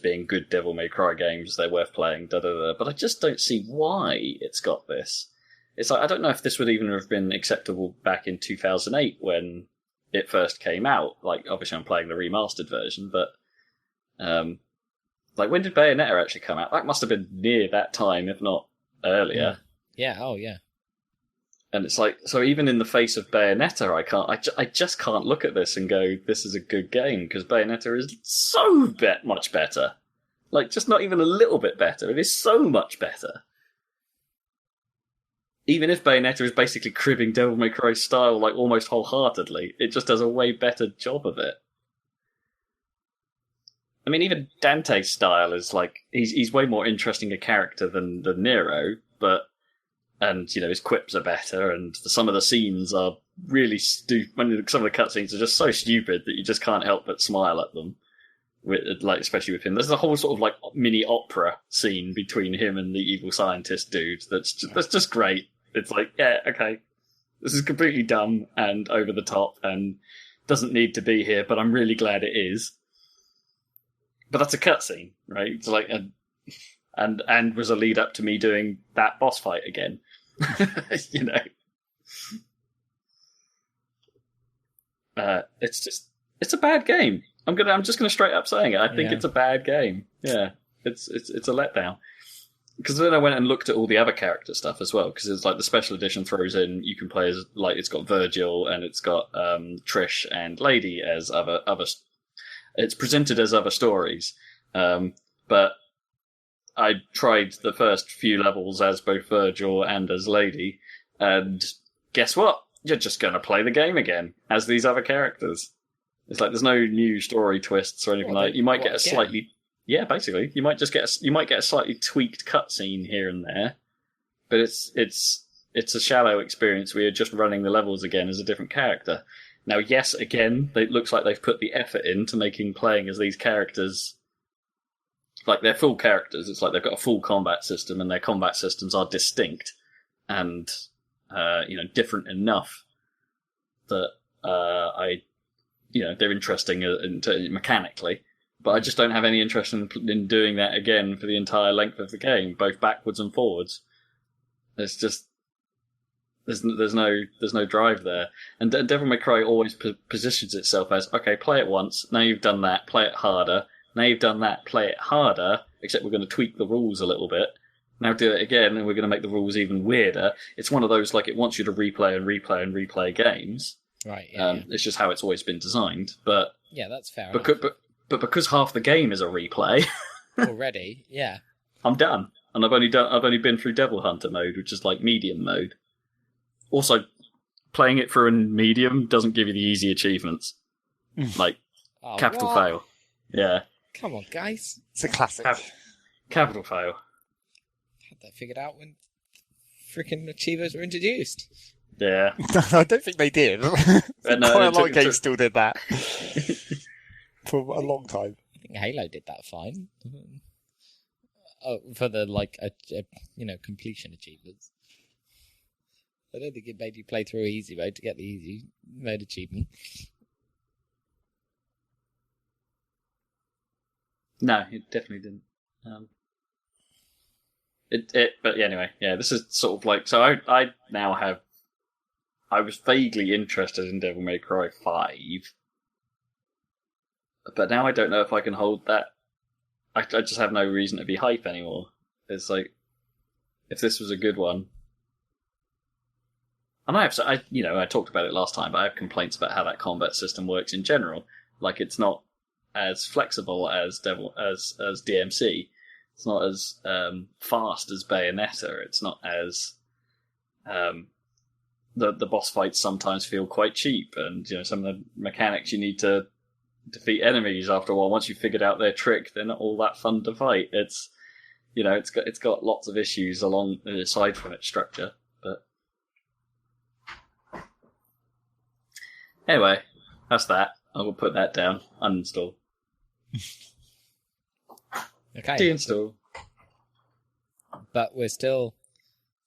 being good Devil May Cry games, they're worth playing, but I just don't see why it's got this. It's like, I don't know if this would even have been acceptable back in 2008 when it first came out. Like, obviously I'm playing the remastered version, but like, when did Bayonetta actually come out? That must have been near that time, if not earlier. Yeah. Oh yeah. And it's like, so even in the face of Bayonetta, I just can't look at this and go, this is a good game, because Bayonetta is so much better. Like, just not even a little bit better. It is so much better. Even if Bayonetta is basically cribbing Devil May Cry style, like, almost wholeheartedly, it just does a way better job of it. I mean, even Dante's style is like he's way more interesting a character than Nero, and his quips are better, and some of the scenes are really stupid. Some of the cutscenes are just so stupid that you just can't help but smile at them. Especially with him, there's a whole sort of like mini opera scene between him and the evil scientist dude. That's just great. It's like, yeah, okay, this is completely dumb and over the top and doesn't need to be here, but I'm really glad it is. But that's a cutscene, right? It's like, and was a lead up to me doing that boss fight again. It's a bad game. I'm just gonna straight up saying it. I think it's a bad game. Yeah, it's a letdown. Because then I went and looked at all the other character stuff as well. Because it's like the special edition throws in you can play as like it's got Virgil and it's got Trish and Lady as other. It's presented as other stories, but I tried the first few levels as both Virgil and as Lady, and guess what? You're just gonna play the game again as these other characters. It's like there's no new story twists or anything like that. You might get a slightly, basically, you might get a slightly tweaked cutscene here and there, but it's a shallow experience where you're just running the levels again as a different character. Now, yes, again, it looks like they've put the effort into making playing as these characters like they're full characters. It's like they've got a full combat system, and their combat systems are distinct and different enough that they're interesting mechanically, but I just don't have any interest in doing that again for the entire length of the game, both backwards and forwards. It's just there's no drive there, and Devil May Cry always positions itself as, okay, play it once, now you've done that, play it harder, now you've done that, play it harder, except we're going to tweak the rules a little bit. Now do it again, and we're going to make the rules even weirder. It's one of those, like, it wants you to replay and replay and replay games. Right, yeah. It's just how it's always been designed. But yeah, that's fair enough. But because half the game is a replay... already, yeah. I'm done. And I've only been through Devil Hunter mode, which is like medium mode. Also, playing it through in medium doesn't give you the easy achievements. Like, capital fail. Yeah. Come on, guys. It's a classic. Capital fail. Had that figured out when freaking achievers were introduced. Yeah. I don't think they did. Quite a lot of games still did that. For a long time. I think Halo did that fine. For the, completion achievements. I don't think it made you play through easy mode to get the easy mode achievement. No, it definitely didn't. But anyway, yeah, this is sort of like, so I now have, I was vaguely interested in Devil May Cry 5, but now I don't know if I can hold that. I just have no reason to be hype anymore. It's like, if this was a good one, and I talked about it last time, but I have complaints about how that combat system works in general. Like, it's not as flexible as DMC. It's not as fast as Bayonetta. It's not as the boss fights sometimes feel quite cheap, and some of the mechanics you need to defeat enemies after a while. Once you've figured out their trick, they're not all that fun to fight. It's it's got lots of issues aside from its structure. But anyway, that's that. I will put that down. Uninstall. Okay. Deinstall. But we're still.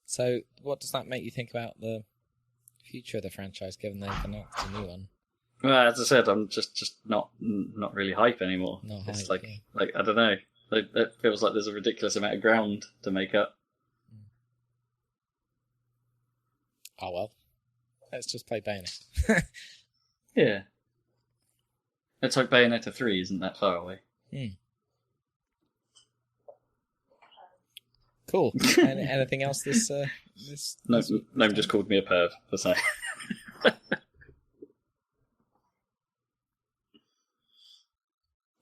So, what does that make you think about the future of the franchise, given they've announced a new one? Well, as I said, I'm just not really hype anymore. Not it's hype, like I don't know. It feels like there's a ridiculous amount of ground to make up. Oh well, let's just play Bayonetta. Yeah. Let's hope Bayonetta 3 isn't that far away. Cool. Anything else this No, just called me a perv for saying.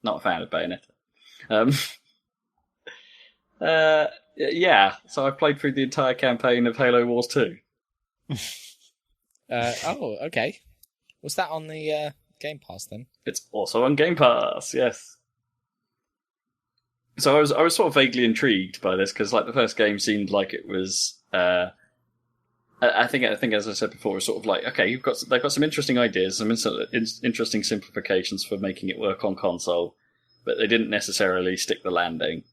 Not a fan of Bayonetta. Yeah, so I've played through the entire campaign of Halo Wars 2. Okay. Was that on the Game Pass then? It's also on Game Pass, yes. So I was sort of vaguely intrigued by this because, like, the first game seemed like it was. I think as I said before, it was sort of like, okay, they've got some interesting ideas, some interesting simplifications for making it work on console, but they didn't necessarily stick the landing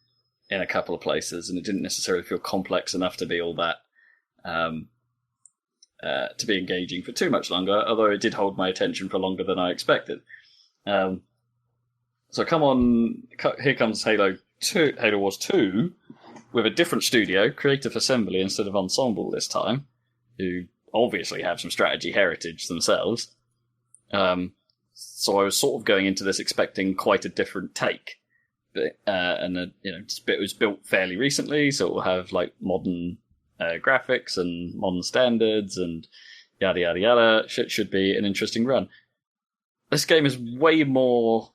in a couple of places, and it didn't necessarily feel complex enough to be all that to be engaging for too much longer. Although it did hold my attention for longer than I expected. So here comes Halo Wars 2 with a different studio, Creative Assembly instead of Ensemble this time, who obviously have some strategy heritage themselves. So I was sort of going into this expecting quite a different take. But, it was built fairly recently, so it will have like modern graphics and modern standards and yada yada yada. Should be an interesting run. This game is way more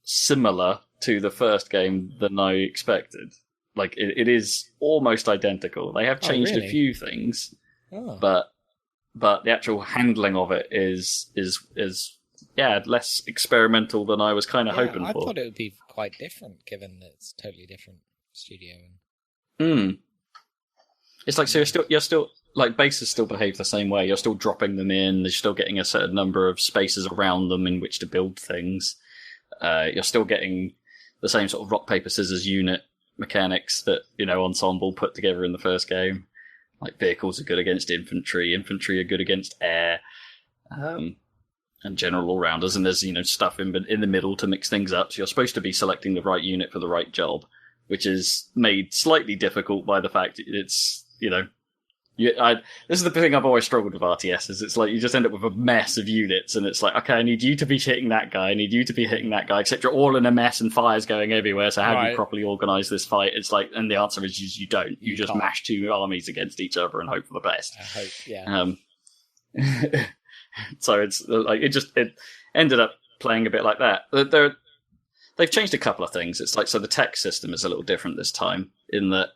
similar to the first game than I expected. Like it is almost identical. They have changed a few things. Oh. But the actual handling of it is less experimental than I was kind of hoping for. I thought it would be quite different, given that it's a totally different studio. It's like, so you're still like, bases still behave the same way. You're still dropping them in. You're still getting a certain number of spaces around them in which to build things. You're still getting the same sort of rock paper scissors unit mechanics that Ensemble put together in the first game. Like, vehicles are good against infantry are good against air, and general all-rounders, and there's, stuff in the middle to mix things up, so you're supposed to be selecting the right unit for the right job, which is made slightly difficult by the fact it's, this is the thing I've always struggled with RTSs. It's like you just end up with a mess of units, and it's like, okay, I need you to be hitting that guy, I need you to be hitting that guy, except you're all in a mess and fire's going everywhere, so how do you properly organise this fight? It's like, and the answer is you don't. You just mash two armies against each other and hope for the best. I hope, yeah. So it's like, it ended up playing a bit like that. They've changed a couple of things. It's like, so the tech system is a little different this time. In that,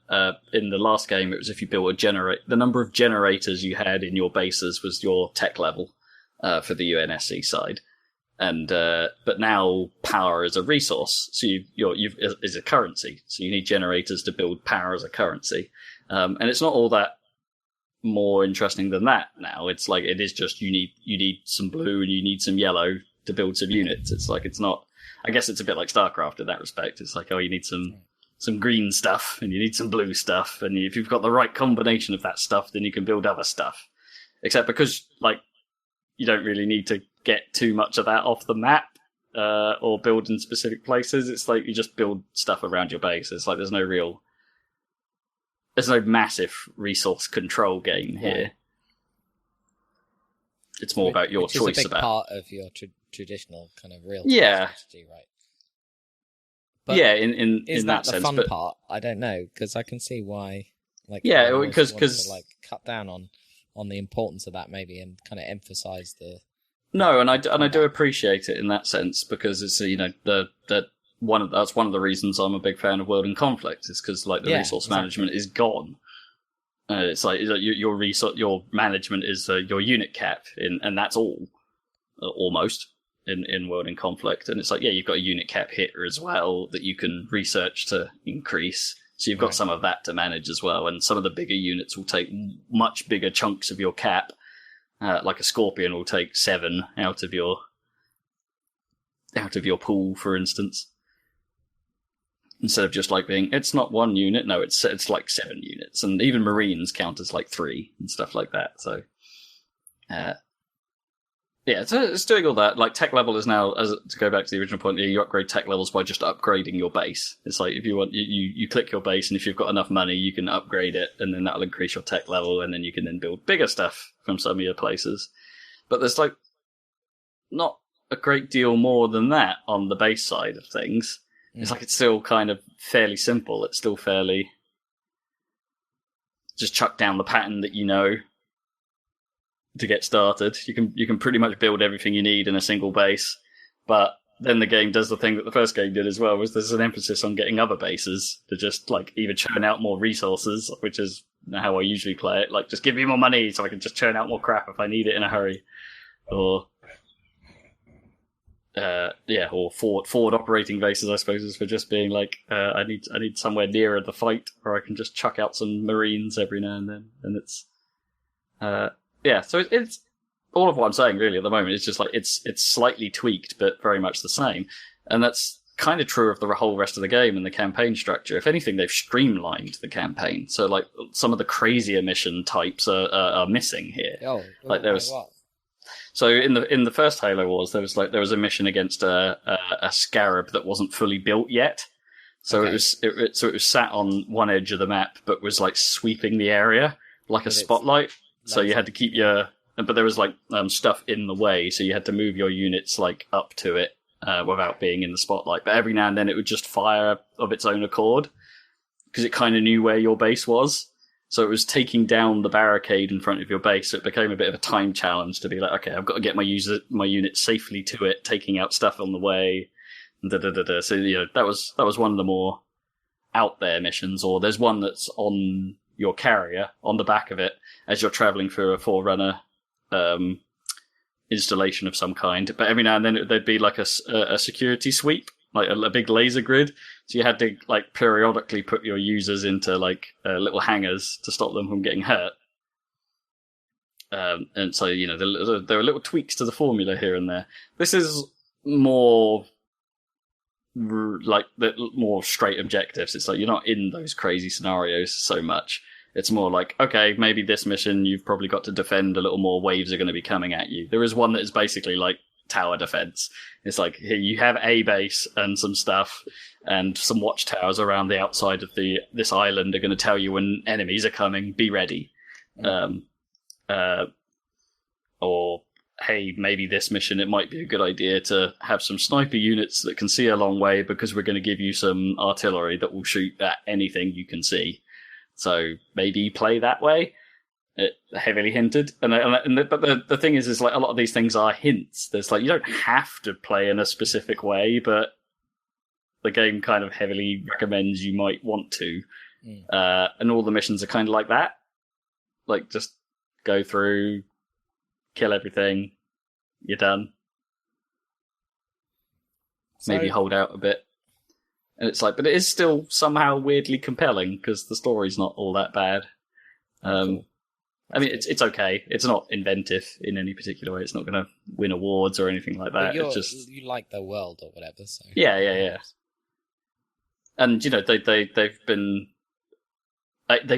in the last game, it was if you built the number of generators you had in your bases was your tech level for the UNSC side, and but now power is a resource, so is a currency. So you need generators to build power as a currency, and it's not all that more interesting than that now. It's like, it is just you need some blue and you need some yellow to build some units. It's like, it's not. I guess it's a bit like StarCraft in that respect. It's like, oh, you need some green stuff and you need some blue stuff, and if you've got the right combination of that stuff, then you can build other stuff. Except because, like, you don't really need to get too much of that off the map or build in specific places. It's like you just build stuff around your base. It's like there's no massive resource control game here. It's more about your choice. It's a big about part of your traditional kind of real strategy, right? But in that sense, the fun part? I don't know, because I can see why. Like, because like cut down on the importance of that, maybe, and kind of emphasize the. No, and I do appreciate it in that sense, because it's that's one of the reasons I'm a big fan of World in Conflict, is because, like, the resource management is gone. It's like your management is your unit cap, and that's all, almost, in World in Conflict. And it's like, you've got a unit cap hitter as well that you can research to increase. So you've got some of that to manage as well. And some of the bigger units will take much bigger chunks of your cap. Like a Scorpion will take 7 out of your pool, for instance. Instead of just like being, it's not one unit, no, it's like 7 units, and even Marines count as like 3 and stuff like that. So, so it's doing all that. Like, tech level is now, to go back to the original point, you upgrade tech levels by just upgrading your base. It's like, if you want, you click your base, and if you've got enough money, you can upgrade it, and then that'll increase your tech level, and then you can then build bigger stuff from some of your places. But there's like not a great deal more than that on the base side of things. It's like, it's still kind of fairly simple. It's still fairly just chuck down the pattern that you know to get started. You can pretty much build everything you need in a single base, but then the game does the thing that the first game did as well, was there's an emphasis on getting other bases to just, like, either churn out more resources, which is how I usually play it. Like, just give me more money so I can just churn out more crap if I need it in a hurry, or or forward operating bases, I suppose, is for just being like, I need somewhere nearer the fight, or I can just chuck out some Marines every now and then, and it's, so it's all of what I'm saying really at the moment is just like it's slightly tweaked, but very much the same, and that's kind of true of the whole rest of the game and the campaign structure. If anything, they've streamlined the campaign, so like some of the crazier mission types are missing here. Oh, like there was. What? So in the first Halo Wars, there was a mission against a scarab that wasn't fully built yet. So Okay. it was sat on one edge of the map, but was like sweeping the area like a With its spotlight. So you laser. had to keep but there was like stuff in the way, so you had to move your units like up to it without being in the spotlight. But every now and then it would just fire of its own accord because it kind of knew where your base was. So it was taking down the barricade in front of your base. So it became a bit of a time challenge to be like, okay, I've got to get my unit safely to it, taking out stuff on the way. So that was one of the more out there missions. Or there's one that's on your carrier on the back of it as you're traveling through a Forerunner installation of some kind. But every now and then there'd be like a security sweep, like a big laser grid. So you had to like periodically put your users into like little hangars to stop them from getting hurt. And so there are little tweaks to the formula here and there. This is more like more straight objectives. It's like you're not in those crazy scenarios so much. It's more like, okay, maybe this mission you've probably got to defend a little more. Waves are going to be coming at you. There is one that is basically like tower defense. It's like, here you have a base and some stuff, and some watchtowers around the outside of this island are going to tell you when enemies are coming. Be ready. Or hey, maybe this mission it might be a good idea to have some sniper units that can see a long way because we're going to give you some artillery that will shoot at anything you can see. So maybe play that way. Heavily hinted, but the thing is like a lot of these things are hints. There's like you don't have to play in a specific way, but the game kind of heavily recommends you might want to. And all the missions are kind of like that. Like just go through, kill everything, you're done. Maybe hold out a bit. And it's like, but it is still somehow weirdly compelling because the story's not all that bad. Cool. I mean, it's okay. It's not inventive in any particular way. It's not going to win awards or anything like that. It's just you like the world or whatever. So yeah. And they've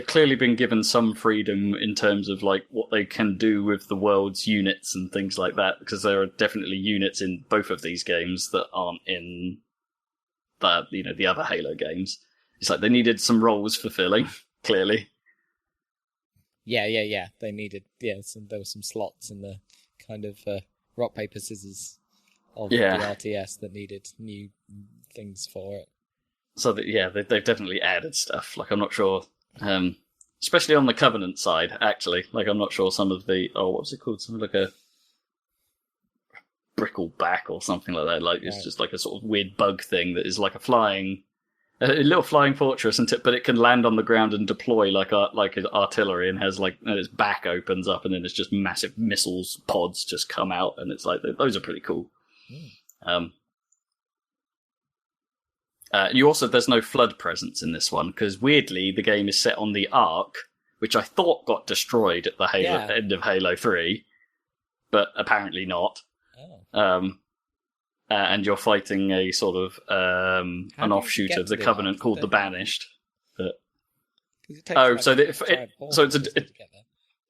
clearly been given some freedom in terms of like what they can do with the world's units and things like that. Because there are definitely units in both of these games that aren't in the other Halo games. It's like they needed some roles fulfilling. Clearly. Yeah. They needed there were some slots in the kind of rock paper scissors of the RTS that needed new things for it. So they've definitely added stuff. Like I'm not sure, especially on the Covenant side. Actually, like I'm not sure some of the what's it called? Something like a brickleback or something like that. Like it's just like a sort of weird bug thing that is like a little flying fortress, but it can land on the ground and deploy like artillery, and has and its back opens up, and then it's just massive missiles pods just come out, and it's like those are pretty cool. There's no flood presence in this one because weirdly the game is set on the Ark, which I thought got destroyed at the end of Halo 3, but apparently not. And you're fighting a sort of an offshoot of the Covenant called the Banished.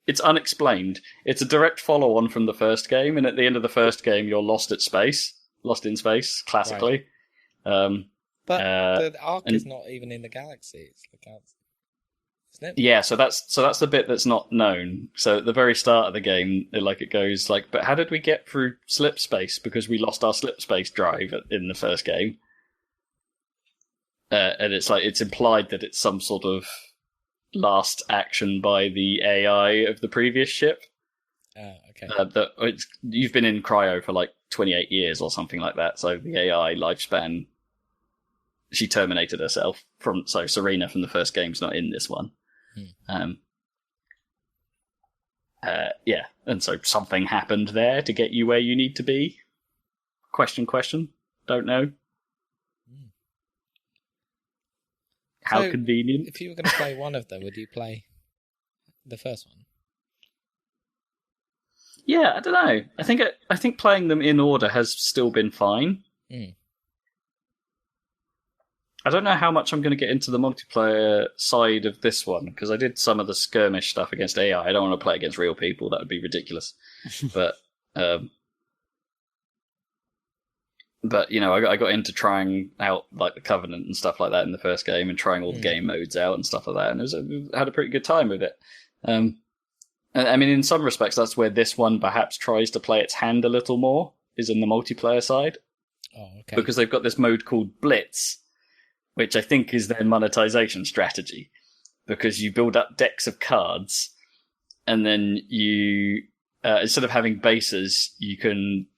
It's unexplained. It's a direct follow-on from the first game, and at the end of the first game, you're lost in space, classically. Right. But the Ark is not even in the galaxy. It's the galaxy. Isn't it? Yeah, so that's the bit that's not known. So at the very start of the game, it goes like, but how did we get through slip space? Because we lost our slip space drive in the first game. And it's like, it's implied that it's some sort of last action by the AI of the previous ship. Okay. You've been in cryo for 28 years or something like that. So the AI lifespan, she terminated herself so Serena from the first game's not in this one. And so something happened there to get you where you need to be. Question. Don't know. How So, convenient. If you were going to play one of them, would you play the first one? Yeah, I don't know. I think playing them in order has still been fine. I don't know how much I'm going to get into the multiplayer side of this one, because I did some of the skirmish stuff against AI. I don't want to play against real people. That would be ridiculous. But you know, I got into trying out like the Covenant and stuff like that in the first game, and trying all the game modes out and stuff like that, and I had a pretty good time with it. I mean, in some respects, that's where this one perhaps tries to play its hand a little more, is in the multiplayer side. Oh, okay. Because they've got this mode called Blitz, which I think is their monetization strategy. Because you build up decks of cards, and then you, instead of having bases, you can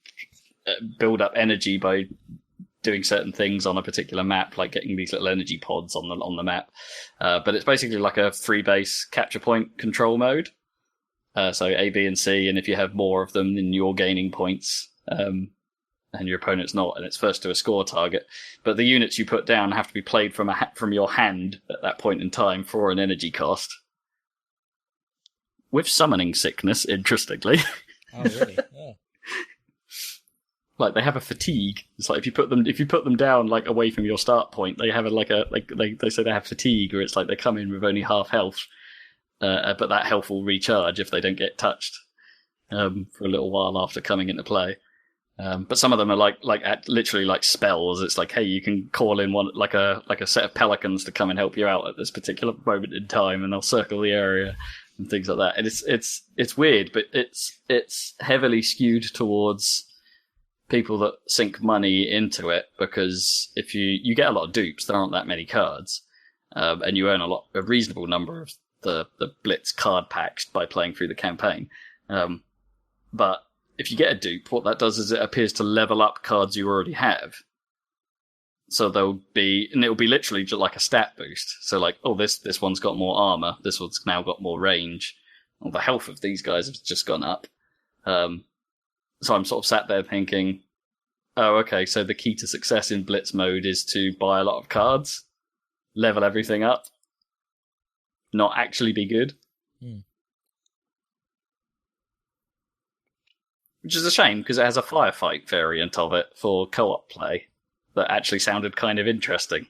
build up energy by doing certain things on a particular map, like getting these little energy pods on the map. But it's basically like a free base capture point control mode. So A, B, and C, and if you have more of them, then you're gaining points, and your opponent's not, and it's first to a score target. But the units you put down have to be played from your hand at that point in time for an energy cost. With summoning sickness, interestingly. Oh, really? Oh. Like, they have a fatigue. It's like if you put them down like away from your start point, they have they say they have fatigue, or it's like they come in with only half health. But that health will recharge if they don't get touched for a little while after coming into play. But some of them are literally like spells. It's like, hey, you can call in one like a set of pelicans to come and help you out at this particular moment in time, and they'll circle the area and things like that. And it's weird, but it's heavily skewed towards people that sink money into it, because if you get a lot of dupes, there aren't that many cards, and you earn a reasonable number of the Blitz card packs by playing through the campaign. But if you get a dupe, what that does is it appears to level up cards you already have. So it'll be literally just like a stat boost. So like, oh, this one's got more armor, this one's now got more range. Well, the health of these guys has just gone up. So I'm sort of sat there thinking, oh, okay, so the key to success in Blitz mode is to buy a lot of cards, level everything up, not actually be good. Which is a shame, because it has a firefight variant of it for co-op play that actually sounded kind of interesting.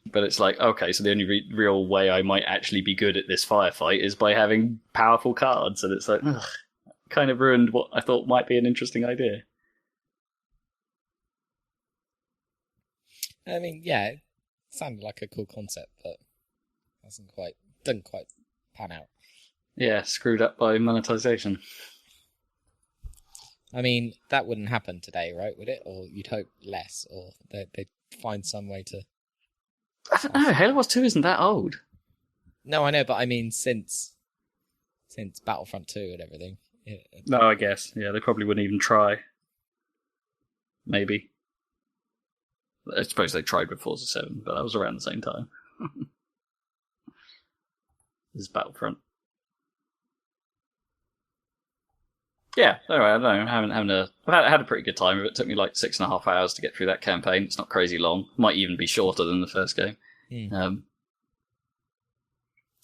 But it's like, okay, so the only real way I might actually be good at this firefight is by having powerful cards, and it's like, ugh, kind of ruined what I thought might be an interesting idea. I mean, yeah, it sounded like a cool concept, but didn't quite pan out. Yeah, screwed up by monetization. I mean, that wouldn't happen today, right? Would it? Or you'd hope less, or they'd find some way to... I don't know, Halo Wars 2 isn't that old. No, I know, but I mean since Battlefront 2 and everything. Yeah. No, I guess. Yeah, they probably wouldn't even try. Maybe. I suppose they tried with Forza 7, but that was around the same time. This is Battlefront. Yeah, anyway, I don't know. I've had a pretty good time with it. It took me like 6.5 hours to get through that campaign. It's not crazy long. Might even be shorter than the first game. Yeah,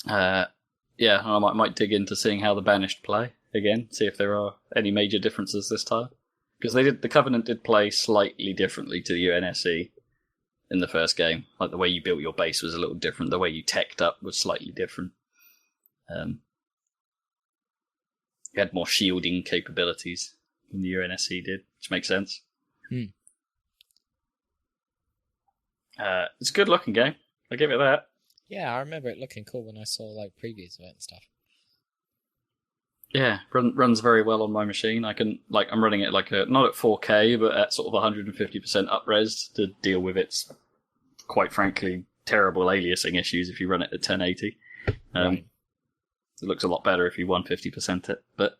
I might dig into seeing how the Banished play again, see if there are any major differences this time. Because the Covenant did play slightly differently to the UNSC in the first game. Like, the way you built your base was a little different. The way you teched up was slightly different. You had more shielding capabilities than the UNSC did, which makes sense. It's a good looking game. I'll give it that. Yeah, I remember it looking cool when I saw like previews of it and stuff. Yeah, runs very well on my machine. I'm running it not at 4K, but at sort of 150% up-res to deal with its, quite frankly, terrible aliasing issues if you run it at 1080. Right. It looks a lot better if you 150% it. But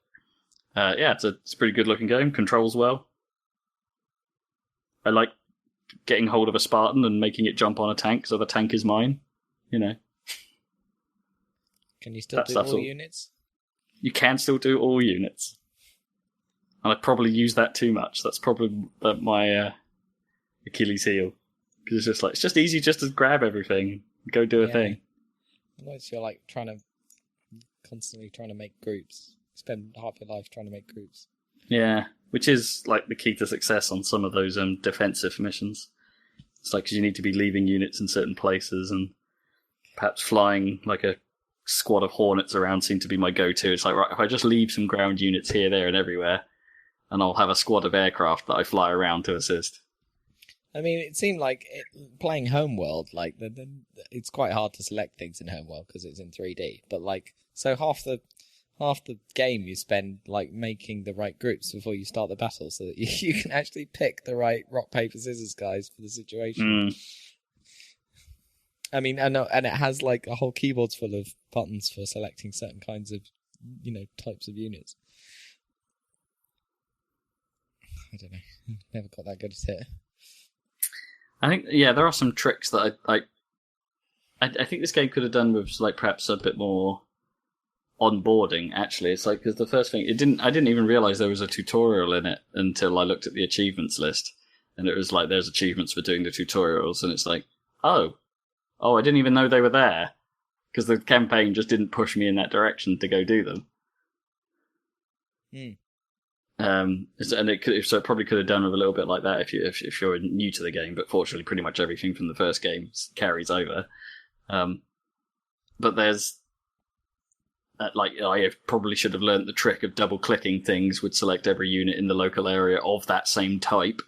yeah, it's a pretty good looking game. Controls well. I like getting hold of a Spartan and making it jump on a tank, so the tank is mine. You know. Can you still do all units? You can still do all units. And I probably use that too much. That's probably my Achilles heel. Because it's just like, it's just easy just to grab everything and go do a thing. Otherwise you're like constantly trying to make groups. Spend half your life trying to make groups. Yeah, which is like the key to success on some of those defensive missions. It's like, 'cause you need to be leaving units in certain places, and perhaps flying like a squad of hornets around seem to be my go-to. It's like, right, if I just leave some ground units here, there, and everywhere, and I'll have a squad of aircraft that I fly around to assist. I mean, it seemed like playing Homeworld, like it's quite hard to select things in Homeworld because it's in 3D. But like, so half the game you spend like making the right groups before you start the battle, so that you can actually pick the right rock paper scissors guys for the situation. I mean, and it has like a whole keyboard's full of buttons for selecting certain kinds of, types of units. I don't know. Never got that good at it. I think, there are some tricks that I think this game could have done with like perhaps a bit more onboarding. Actually, it's like, because the first thing I didn't even realize there was a tutorial in it until I looked at the achievements list, and it was like there's achievements for doing the tutorials, and it's like, oh, I didn't even know they were there because the campaign just didn't push me in that direction to go do them. And it probably could have done with a little bit like that if you're new to the game, but fortunately pretty much everything from the first game carries over. But there's I probably should have learnt the trick of double clicking things would select every unit in the local area of that same type.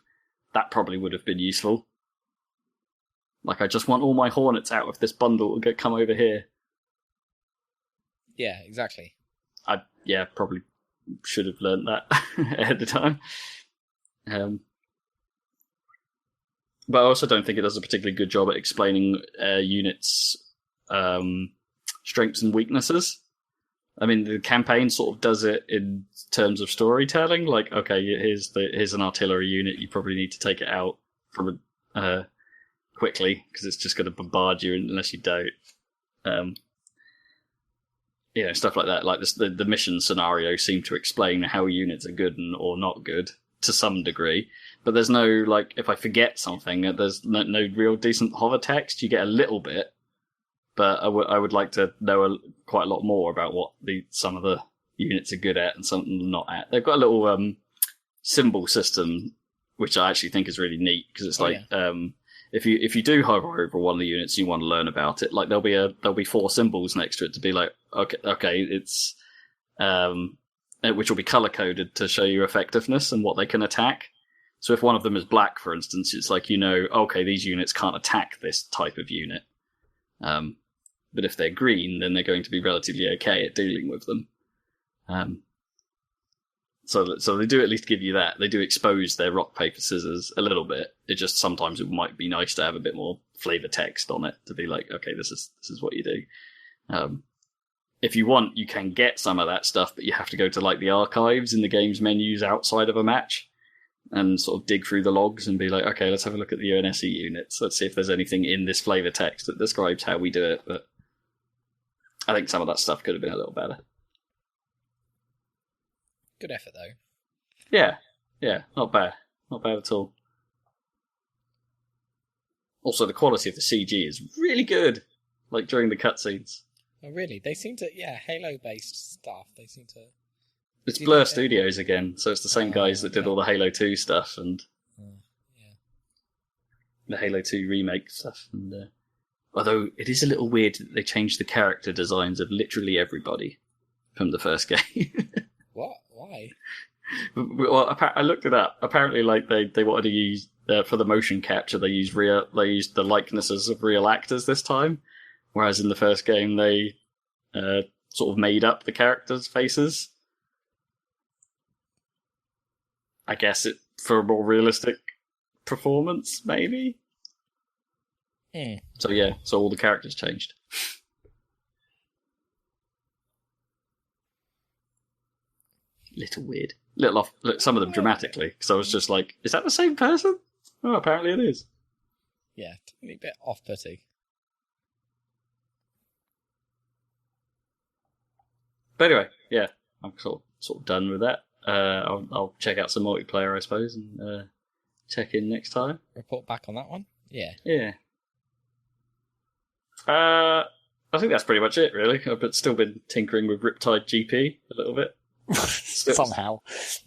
That probably would have been useful. Like, I just want all my hornets out of this bundle and come over here. Yeah, exactly. I probably should have learnt that ahead of time. But I also don't think it does a particularly good job at explaining units' strengths and weaknesses. I mean, the campaign sort of does it in terms of storytelling. Like, okay, here's an artillery unit. You probably need to take it out from quickly because it's just going to bombard you unless you don't. Stuff like that. Like the mission scenario seem to explain how units are good or not good to some degree. But there's no, like, if I forget something, there's no real decent hover text. You get a little bit, but I would like to know quite a lot more about what some of the units are good at and some not at. They've got a little symbol system, which I actually think is really neat because it's if you do hover over one of the units and you want to learn about it, like there'll be 4 symbols next to it to be like, okay, it's which will be color coded to show you effectiveness and what they can attack. So if one of them is black, for instance, it's like, okay, these units can't attack this type of unit. But if they're green, then they're going to be relatively okay at dealing with them. So they do at least give you that. They do expose their rock, paper, scissors a little bit. It just sometimes it might be nice to have a bit more flavor text on it to be like, okay, this is what you do. If you want, you can get some of that stuff, but you have to go to like the archives in the game's menus outside of a match and sort of dig through the logs and be like, okay, let's have a look at the UNSC units. Let's see if there's anything in this flavor text that describes how we do it. But I think some of that stuff could have been a little better. Good effort, though. Yeah, not bad. Not bad at all. Also, the quality of the CG is really good, like during the cutscenes. Oh, really? They seem to, Halo-based stuff, they seem to... It's Blur Studios again, so it's the same guys that did all the Halo 2 stuff and the Halo 2 remake stuff. And although it is a little weird that they changed the character designs of literally everybody from the first game. What? Why? Well, I looked it up. Apparently, like they wanted to use for the motion capture, they used the likenesses of real actors this time, whereas in the first game they sort of made up the characters' faces. I guess it for a more realistic performance, maybe. So so all the characters changed. Little weird. Some of them dramatically, because I was just like, is that the same person? Oh, apparently it is. Yeah, tiny bit off-putting. But anyway, I'm sort of done with that. I'll check out some multiplayer, I suppose, and check in next time. Report back on that one. Yeah. Yeah. I think that's pretty much it, really. I've still been tinkering with Riptide GP a little bit. Somehow.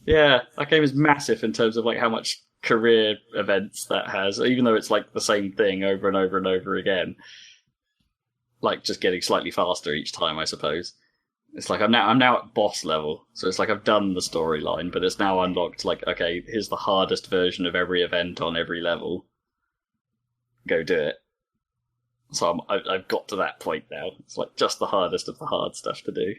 Yeah, that game is massive in terms of like how much career events that has, even though it's like the same thing over and over and over again. Like just getting slightly faster each time, I suppose. It's like I'm now at boss level, so it's like I've done the storyline, but it's now unlocked. Like, okay, here's the hardest version of every event on every level. Go do it. So I've got to that point now. It's like just the hardest of the hard stuff to do.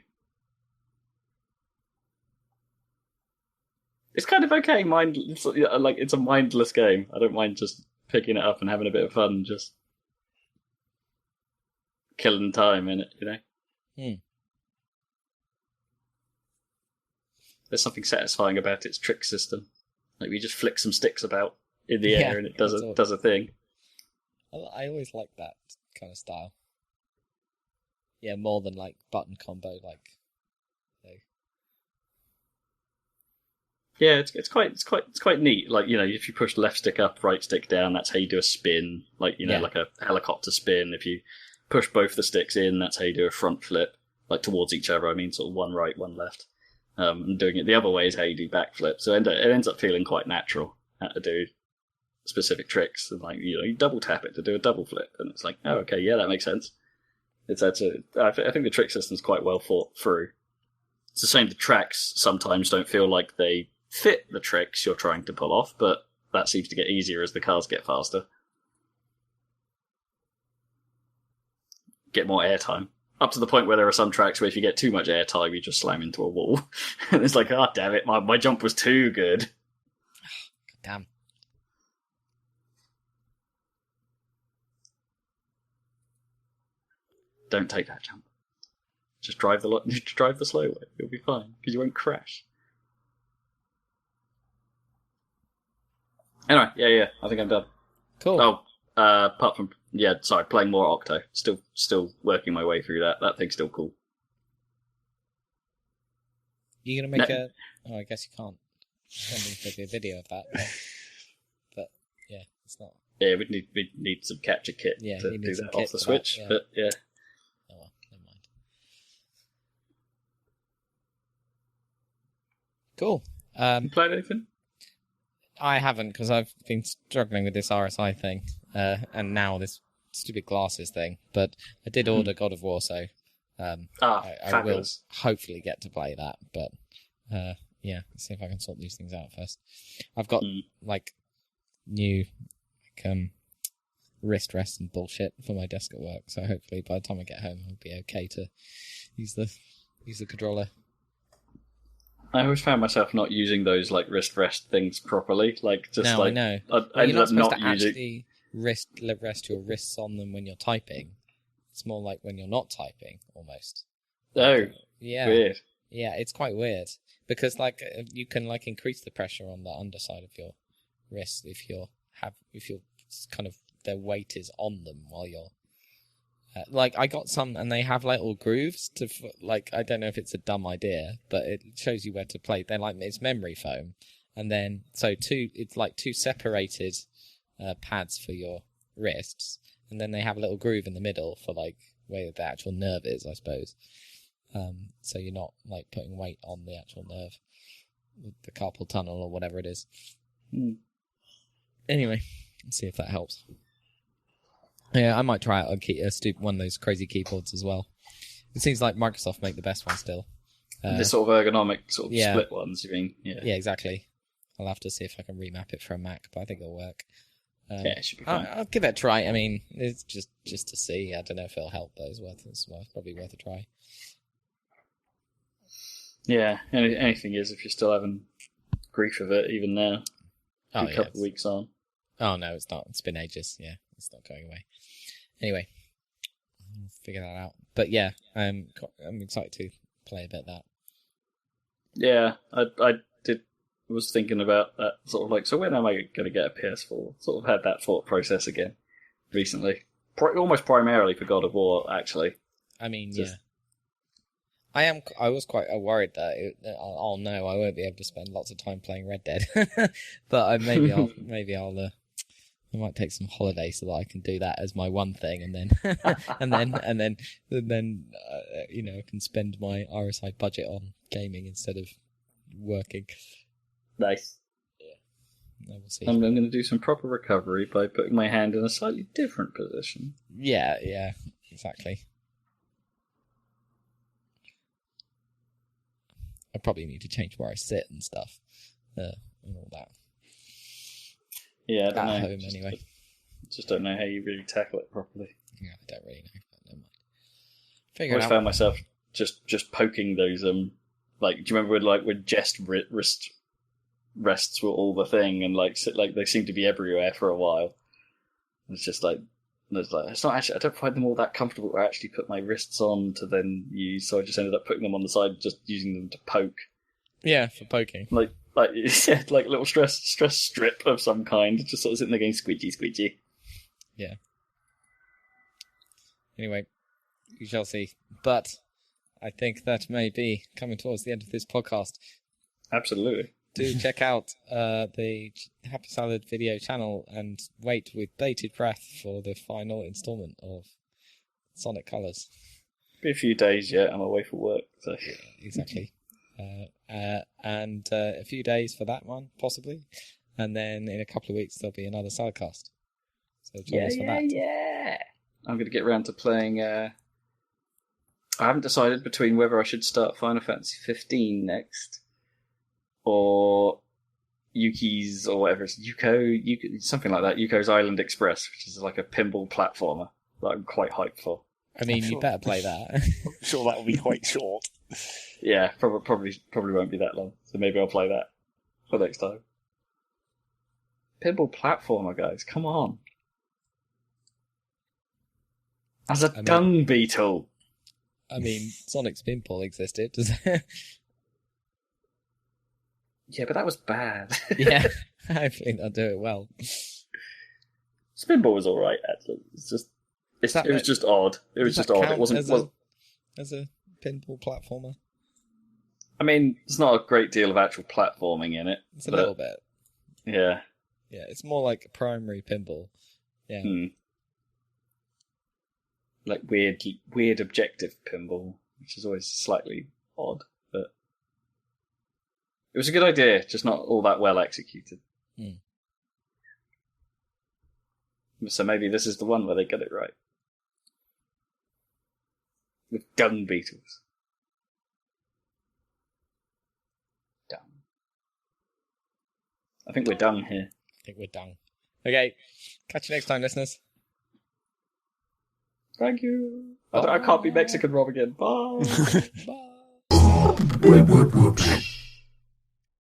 It's kind of okay. It's a mindless game. I don't mind just picking it up and having a bit of fun, just killing time in it, you know? There's something satisfying about its trick system. Like, you just flick some sticks about in the air and it does a thing. I always like that kind of style. Yeah, more than like button combo, like. Yeah, it's quite neat. Like, you know, if you push left stick up, right stick down, that's how you do a spin. Like, you know, like a helicopter spin. If you push both the sticks in, that's how you do a front flip, like towards each other. I mean, sort of one right, one left. And doing it the other way is how you do backflip. So it ends up feeling quite natural how to do specific tricks. And like, you know, you double tap it to do a double flip, and it's like, oh, okay, yeah, that makes sense. I think the trick system's quite well thought through. It's the same. The tracks sometimes don't feel like they fit the tricks you're trying to pull off, but that seems to get easier as the cars get faster. Get more airtime. Up to the point where there are some tracks where if you get too much airtime, you just slam into a wall. And it's like, oh, damn it, my jump was too good. Damn. Don't take that jump. Just drive the slow way. You'll be fine, because you won't crash. Anyway, yeah, I think I'm done. Cool. Oh, apart from, playing more Octo. Still working my way through that. That thing's still cool. You gonna make Oh, I guess you can't. There'd be a video of that. But yeah, it's not. Yeah, we'd need some capture kit to do that off the Switch. Yeah. But yeah. Oh well, never mind. Cool. You played anything? I haven't, because I've been struggling with this RSI thing, and now this stupid glasses thing. But I did order God of War, so I will hopefully get to play that. But let's see if I can sort these things out first. I've got new wrist rest and bullshit for my desk at work, so hopefully by the time I get home, I'll be okay to use the controller. I always found myself not using those like wrist rest things properly. I know. You're not supposed to actually rest your wrists on them when you're typing. It's more like when you're not typing, almost. Oh, yeah. Weird. Yeah, it's quite weird because you can increase the pressure on the underside of your wrist if you're kind of their weight is on them while you're. I got some, and they have little grooves to I don't know if it's a dumb idea, but it shows you where to play. They're it's memory foam, and then it's like two separated pads for your wrists, and then they have a little groove in the middle for where the actual nerve is, I suppose. So you're not putting weight on the actual nerve, the carpal tunnel or whatever it is. Anyway, let's see if that helps. Yeah, I might try out one of those crazy keyboards as well. It seems like Microsoft make the best one still. The sort of ergonomic split ones, you mean? Yeah. Yeah, exactly. I'll have to see if I can remap it for a Mac, but I think it'll work. It should be fine. I'll give it a try. I mean, it's just to see. I don't know if it'll help, but it's probably worth a try. Yeah, anything is if you're still having grief of it, even now. A couple of weeks on. Oh, no, it's not. It's been ages. Yeah, it's not going away. Anyway, I'll figure that out. But yeah, I'm excited to play a bit of that. Yeah, I was thinking about that sort of so when am I going to get a PS4? Sort of had that thought process again recently. Almost primarily for God of War, actually. I mean, I was quite worried that oh no, I won't be able to spend lots of time playing Red Dead. But maybe I'll I might take some holiday so that I can do that as my one thing, and then and then I can spend my RSI budget on gaming instead of working. Nice. Yeah, we'll see. I'm going to do some proper recovery by putting my hand in a slightly different position. Yeah, exactly. I probably need to change where I sit and stuff, and all that. Yeah, I don't know. Home anyway. Just don't know how you really tackle it properly. Yeah, I don't really know, but never mind. I always found myself just poking those do you remember when Jest rests were all the thing, and they seem to be everywhere for a while. It's just it's not actually. I don't find them all that comfortable to actually put my wrists on to then use. So I just ended up putting them on the side, just using them to poke. Yeah, for poking. Like a little stress strip of some kind, just sort of sitting there going squeegee. Yeah. Anyway, we shall see. But I think that may be coming towards the end of this podcast. Absolutely. Do check out the Happy Salad video channel and wait with bated breath for the final installment of Sonic Colors. Be a few days yet. I'm away for work. So. Yeah, exactly. And a few days for that one, possibly. And then in a couple of weeks, there'll be another Saladcast. So join us for that. Yeah. I'm going to get around to playing... I haven't decided between whether I should start Final Fantasy 15 next or Yuki's, or whatever it's Yuko, something like that. Yuko's Island Express, which is like a pinball platformer that I'm quite hyped for. I mean, you better play that. I'm sure that will be quite short. Yeah, probably won't be that long. So maybe I'll play that for next time. Pinball platformer, guys, come on. As a dung beetle. I mean, Sonic's Pinball existed, does it? Yeah, but that was bad. Yeah, hopefully they'll do it well. Spinball was alright, actually. It was just odd. It was just odd. It wasn't as a pinball platformer. I mean, there's not a great deal of actual platforming in it. It's a little bit. Yeah. Yeah, it's more like a primary pinball. Yeah. Like weird objective pinball, which is always slightly odd, but it was a good idea, just not all that well executed. So maybe this is the one where they get it right. With dung beetles. Dung. I think we're done here. Okay, catch you next time, listeners. Thank you. I can't be Mexican Rob again. Bye. Bye.